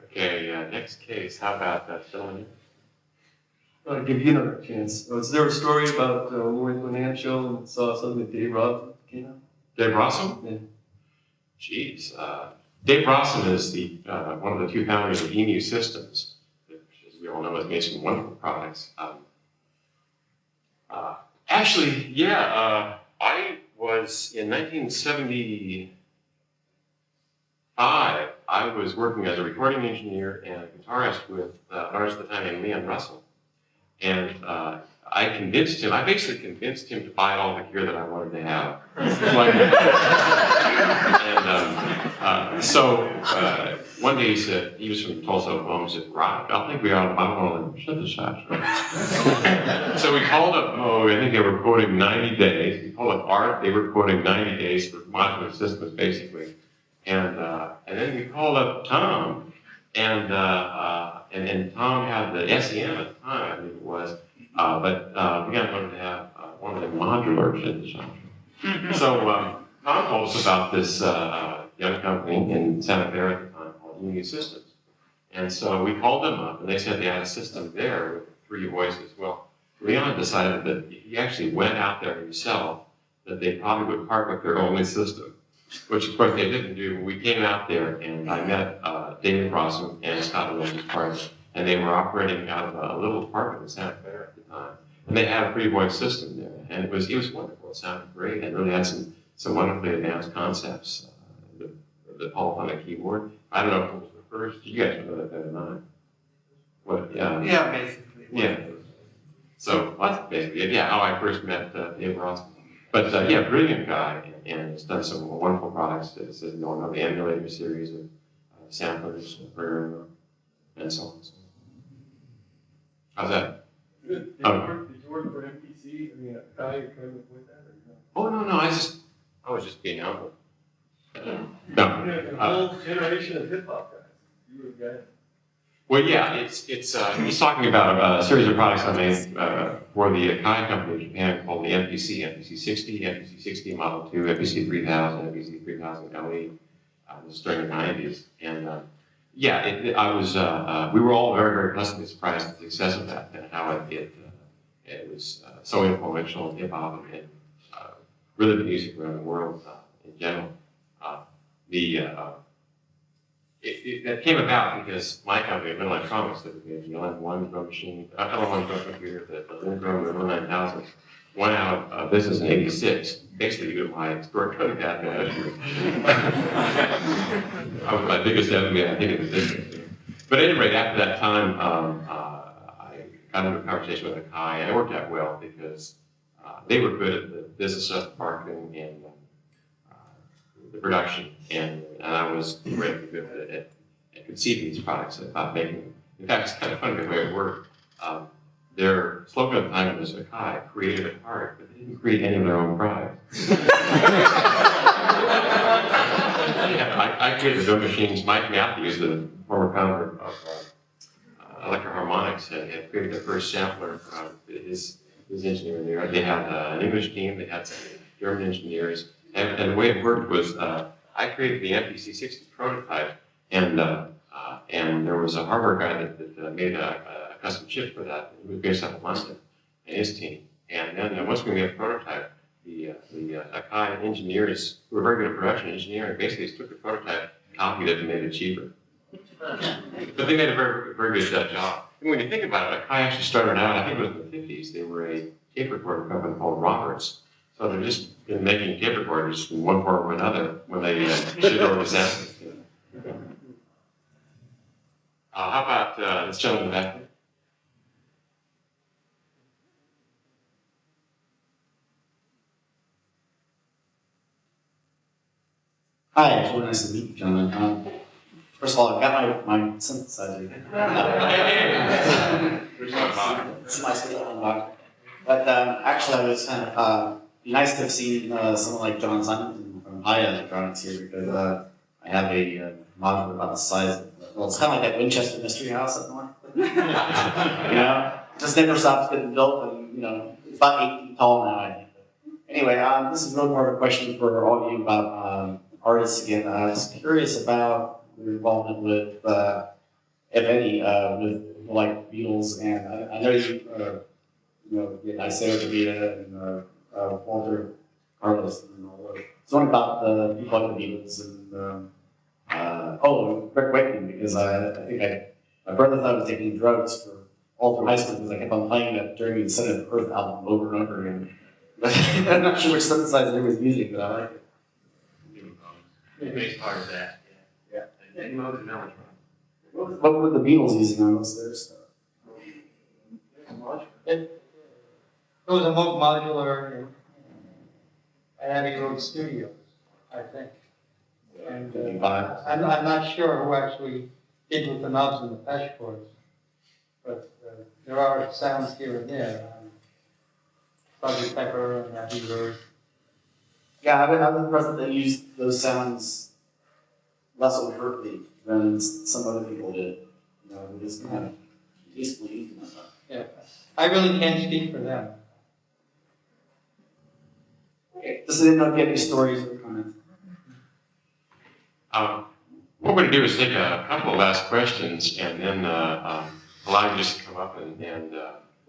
Speaker 2: Okay, next case. How about gentleman?
Speaker 15: I'll give you another chance. Was there a story about Lori Financial and saw something that Dave Rossum came out?
Speaker 2: Dave Rossum?
Speaker 15: Yeah.
Speaker 2: Jeez. Dave Rossum is one of the two founders of 𝘚𝘺𝘶 Systems, which, as we all know, has made some wonderful products. Actually, yeah, I was in 1975. I was working as a recording engineer and a guitarist with an artist at the time named Leon Russell. And I basically convinced him to buy all the gear that I wanted to have. So one day he said, he was from Tulsa, Oklahoma, he said, "Rob, I think we ought to buy one of them synthesizers." So we called up Moog, I think they were quoting 90 days. We called up Art, they were quoting 90 days for modular systems, basically. And then we called up Tom, and Tom had the SEM at the time, I think it was, but we got him to have one of the modular synthesizers. So Tom told us about this young company in Santa Fe at the time called 𝘚𝘺𝘶 Systems. And so we called them up, and they said they had a system there with 3 voices. Well, Leon decided that if he actually went out there himself, that they probably would part with their only system, which of course they didn't do. We came out there, and I met David Rossum and Scott Williams' partner, and they were operating out of a little apartment in Santa Fe at the time. And they had a 3-voice system there, and it was wonderful. It sounded great, and really had some wonderfully advanced concepts. The polyphonic keyboard. I don't know if it was the first. You guys know that better than I. What?
Speaker 4: Yeah, basically.
Speaker 2: Yeah. So that's basically how I first met Dave Rossum. But brilliant guy, and has done some wonderful products. It's known on the emulator series of samplers, and so on. How's that?
Speaker 15: Did you work for MPC? I mean, how you trying to avoid that?
Speaker 2: Oh no, I was just being humble.
Speaker 15: The whole generation of hip hop guys. You were the guy.
Speaker 2: Well, yeah, he's talking about a series of products I made for the Akai company in Japan called the MPC 60, MPC 60 Model 2, MPC 3000, MPC 3000 LE. This is during the 90s, and we were all very, very pleasantly surprised at the success of that and how it was so influential in hip hop and really the music around the world in general. That came about because my company, Middle Electronics, that we made the LM1 drum machine, LM1 drum computer, the Linn drum, the Linn 9000, went out of business in '86, basically due to my extraordinary bad management. I was my biggest enemy, I think, in the business. But at any rate, after that time, I got into a conversation with Akai, and it worked out well because they were good at the business stuff, marketing, and the production, and I was really good at conceiving these products and about making them. In fact, it's kind of funny the way it worked. Their slogan at the time was Akai created a part, but they didn't create any of their own products. I created the drum machines. Mike Matthews, the former founder of Electro-Harmonix, had created the first sampler. His engineer there. They had an English team. They had some German engineers. And the way it worked was I created the MPC 60 prototype, and there was a hardware guy that made a custom chip for that. He was based out of London, and his team. And then once we made a prototype, the Akai engineers, who were very good at production engineering, basically just took the prototype, copied it, and made it cheaper. But they made a very, very good job. And when you think about it, Akai actually started out, I think it was in the 50s, they were a tape recorder company called Roberts. So they've just been making tape recorders in one form or another when they shipped over the samples. How about this gentleman back there?
Speaker 14: Hi, it's really nice to meet you, gentlemen. First of all, I've got my synthesizer.
Speaker 2: There's no problem.
Speaker 14: It's my synthesizer.
Speaker 16: But actually, I was kind of be nice to have seen someone like John Simon from High Electronics here because I have a module about the size of, well, it's kind of like that Winchester Mystery House up north. You know, just never stops getting built, and you know, it's about 8 feet tall now, I think. Anyway, this is really more of a question for all of you about artists again. I was curious about your involvement with, if any, with people like Beatles, and I know you Isaiah Davida and Walter Carlos and all that. It's only about the people like the Beatles and Rick Wakeman, because I think my brother thought I was taking drugs for all through high school because I kept on playing that during the Son of Earth album over and over again. But I'm not sure which synthesizer he was using, but I like it.
Speaker 6: The bass part of that, yeah. And Moog and Mellotron.
Speaker 16: What were the Beatles using on most of their stuff?
Speaker 3: It was a Moog modular at Abbey Road Studios, I think. And I'm not sure who actually did with the knobs and the patch cords, but there are sounds here and there. Sgt. Pepper and Abbey Road.
Speaker 16: Yeah, I was impressed that they used those sounds less overtly than some other people did. You know, they just kind of basically used them.
Speaker 3: Yeah, I really can't speak for them.
Speaker 16: Okay, just didn't know if you had any stories or comments.
Speaker 2: What we're going to do is take a couple of last questions and then allow you just to come up and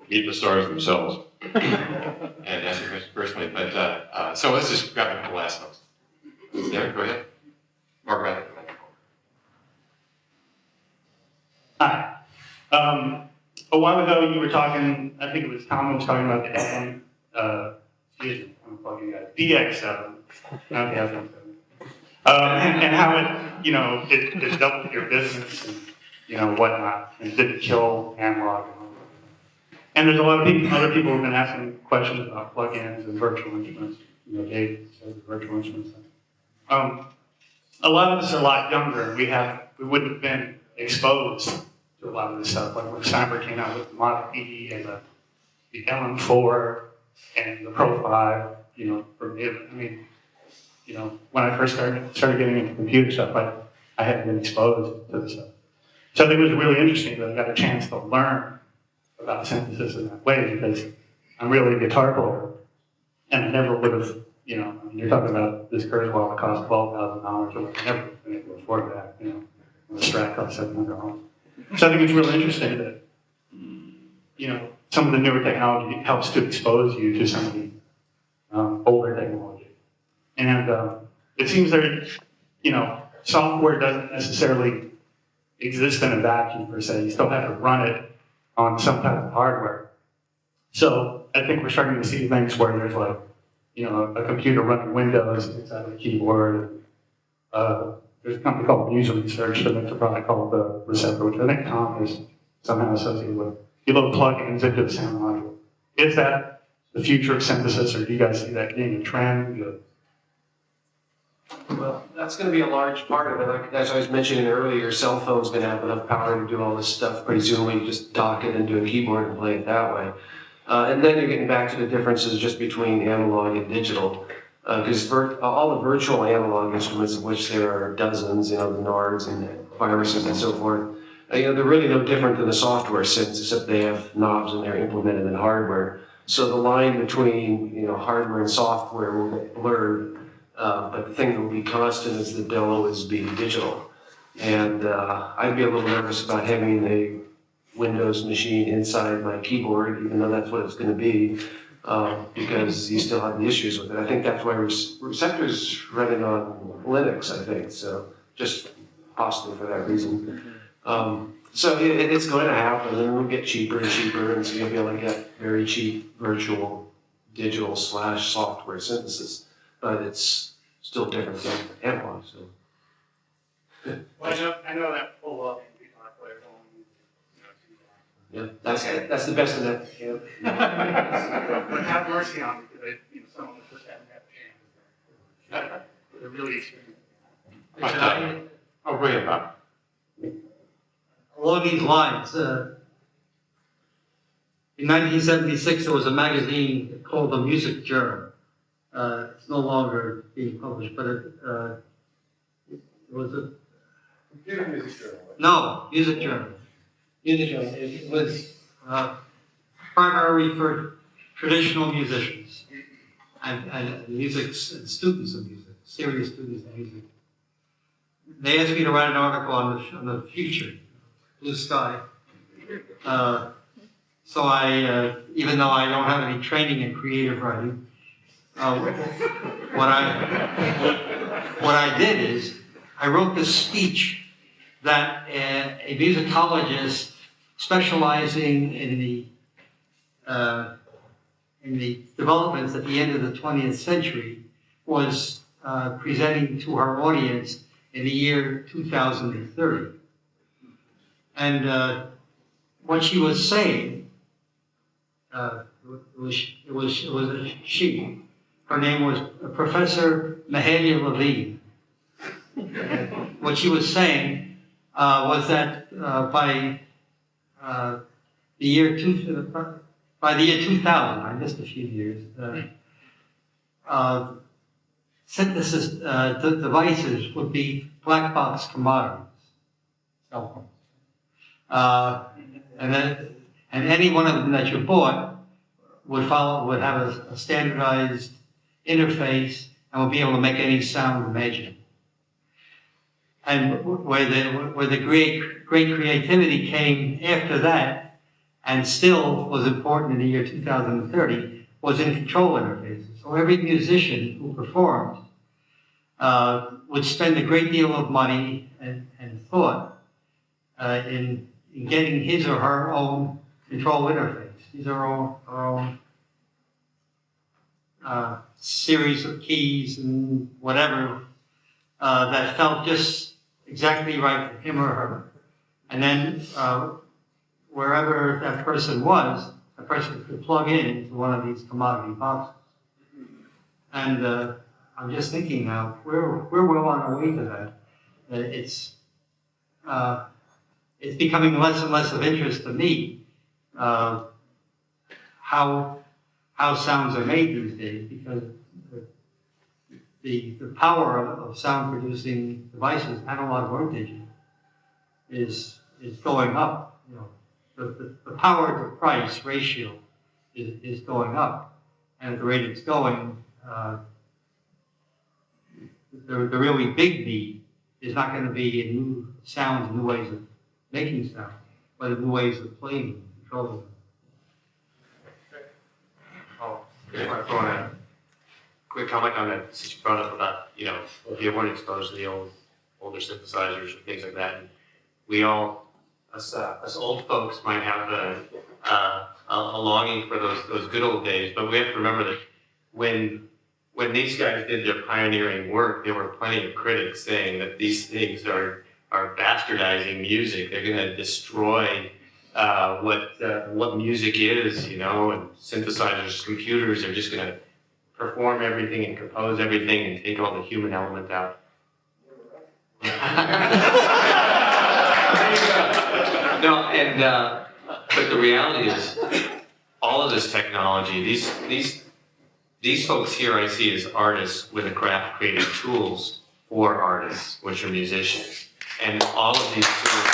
Speaker 2: read the stories themselves and answer questions personally. But so let's just grab a couple last ones. Derek, go ahead. Mark,
Speaker 17: Hi. A while ago, you were talking, I think it was Tom was talking about the FM, excuse me, I'm plugging that, DX7, not the FM7. And how it, you know, it doubled your business and, you know, whatnot, and didn't kill analog and all that. And there's a lot of people, other people who've been asking questions about plugins and virtual instruments, you know, Dave says virtual instruments. A lot of us are a lot younger, and we wouldn't have been exposed to a lot of this stuff, like when Steinberg came out with the Model E and the LM4 and the Pro 5, you know, I mean, you know, when I first started getting into computer stuff, I hadn't been exposed to this stuff. So I think it was really interesting that I got a chance to learn about synthesis in that way, because I'm really a guitar player, and I never would have, you know, I mean, you're talking about this Kurzweil that cost $12,000, or I never would have been able to afford that, you know, the Strat cost $700. So I think it's really interesting that, you know, some of the newer technology helps to expose you to some of the older technology. And it seems that, you know, software doesn't necessarily exist in a vacuum per se. You still have to run it on some type of hardware. So I think we're starting to see things where there's like, you know, a computer running Windows inside of a keyboard. There's a company called User Research that makes a product called the Receptor, which I think Tom is somehow associated with. You load plugins into the sound module. Is that the future of synthesis, or do you guys see that being a trend?
Speaker 5: Well, that's going to be a large part of it. Like, as I was mentioning earlier, your cell phone's going to have enough power to do all this stuff pretty soon. We can just dock it into a keyboard and play it that way. And then you're getting back to the differences just between analog and digital. Because all the virtual analog instruments, of which there are dozens, you know, the NARDs and the viruses and so forth, you know, they're really no different than the software synths, except they have knobs and they're implemented in hardware. So the line between, you know, hardware and software will get blurred. But the thing that will be constant is that they'll always be digital. And I'd be a little nervous about having a Windows machine inside my keyboard, even though that's what it's going to be, because you still have the issues with it. I think that's why Receptor's running on Linux, I think, so just possibly for that reason. So it's going to happen, and it'll get cheaper and cheaper, and so you'll be able to get very cheap virtual digital / software synthesis. But it's still different than analog. So.
Speaker 17: Well, I know that full up guitar player
Speaker 5: Yeah, that's the best of that. Yeah.
Speaker 17: But have mercy on me, because you know, some of us just haven't had a chance. They're really experienced.
Speaker 2: Oh, go ahead, Bob.
Speaker 3: Along these lines, In 1976, there was a magazine called The Music Journal. It's no longer being published, but it was a...
Speaker 7: Computer Music Journal.
Speaker 3: No, Music Journal. Music Journal. It was primarily for traditional musicians and music and students of music, serious students of music. They asked me to write an article on the future, blue sky. So I, even though I don't have any training in creative writing, what I did is I wrote this speech that a musicologist specializing in the developments at the end of the 20th century was presenting to her audience in the year 2030. And what she was saying, it was a she. Her name was Professor Michelle Levine. What she was saying was that by the year 2000, I missed a few years, synthesis devices would be black box commodities, cell phones. And any one of them that you bought would have a standardized interface and would be able to make any sound imaginable. And where the great creativity came after that, and still was important in the year 2030, was in control interfaces. So every musician who performed would spend a great deal of money and thought in getting his or her own control interface. These are our own series of keys and whatever that felt just exactly right for him or her. And then wherever that person was, a person could plug in to one of these commodity boxes. And I'm just thinking now, we're well on our way to that. It's becoming less and less of interest to me how sounds are made these days, because the power of sound producing devices, analog or digital, is going up. You know, the power to price ratio is going up, and at the rate it's going, the really big need is not going to be in new sounds, new ways of making sound, but in new ways of playing and controlling them.
Speaker 2: I want to throw in a quick comment on that, since you brought up about, if you weren't exposed to the older synthesizers or things like that, and we all, us old folks might have a longing for those good old days, but we have to remember that when these guys did their pioneering work, there were plenty of critics saying that these things are bastardizing music. They're going to destroy what music is, and synthesizers, computers are just going to perform everything and compose everything and take all the human element out. No, and but the reality is, all of this technology, these folks here I see as artists with a craft creating tools for artists, which are musicians, and all of these tools.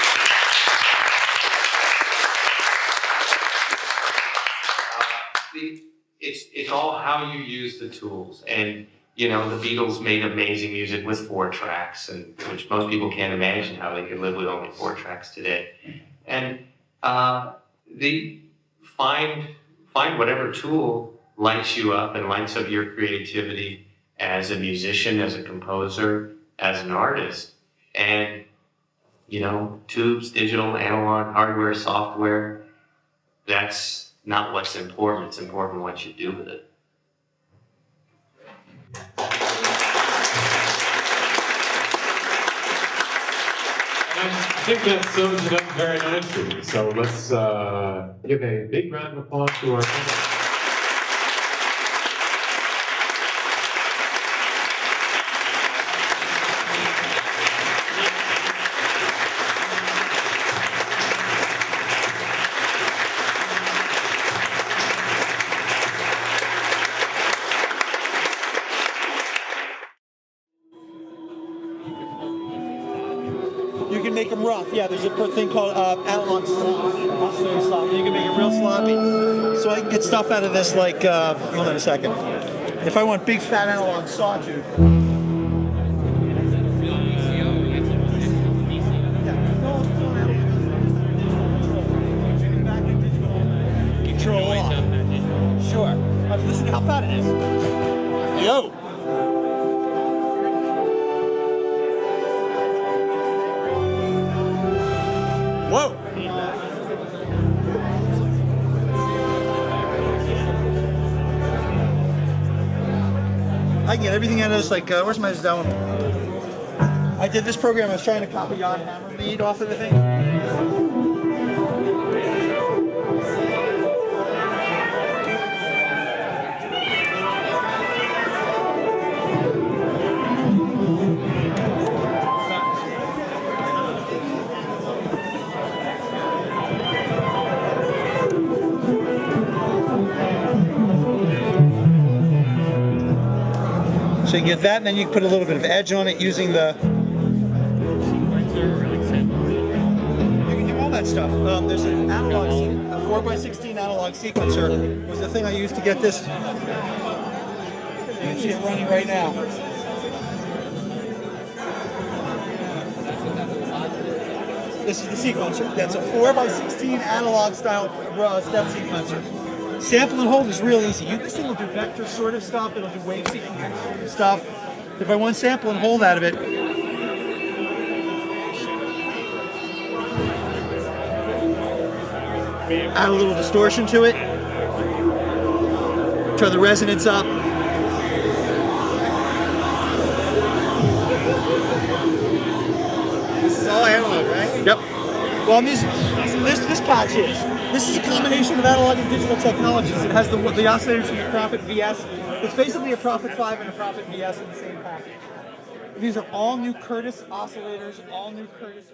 Speaker 2: It's all how you use the tools, and the Beatles made amazing music with 4 tracks, and which most people can't imagine how they could live with only 4 tracks today. And find whatever tool lights you up and lights up your creativity as a musician, as a composer, as an artist, and tubes, digital, analog, hardware, software. That's not what's important. It's important what you do with it.
Speaker 12: I think that sums it up very nicely. So let's give a big round of applause to our panel.
Speaker 9: them rough. Yeah, there's a thing called analog sloppy. You can make it real sloppy. So I can get stuff out of this like, hold on a second. If I want big fat analog sawtooth. Control off. Sure. Listen to how fat it is. Yo. Whoa. I can get everything out of this, like, where's my zone? I did this program, I was trying to copy Jan Hammer lead off of the thing. So you get that, and then you can put a little bit of edge on it using the... You can do all that stuff. There's an analog, a 4x16 analog sequencer. Was the thing I used to get this. You can see it running right now. This is the sequencer. That's a 4x16 analog style step sequencer. Sample and hold is real easy. This thing will do vector sort of stuff. It'll do wave sequencing stuff. If I want sample and hold out of it, add a little distortion to it. Turn the resonance up.
Speaker 18: This is all analog, right?
Speaker 9: Yep. Well, this patch is. This is a combination of analog and digital technologies. It has the oscillators from the Prophet VS. It's basically a Prophet 5 and a Prophet VS in the same package. These are all new Curtis oscillators, all new Curtis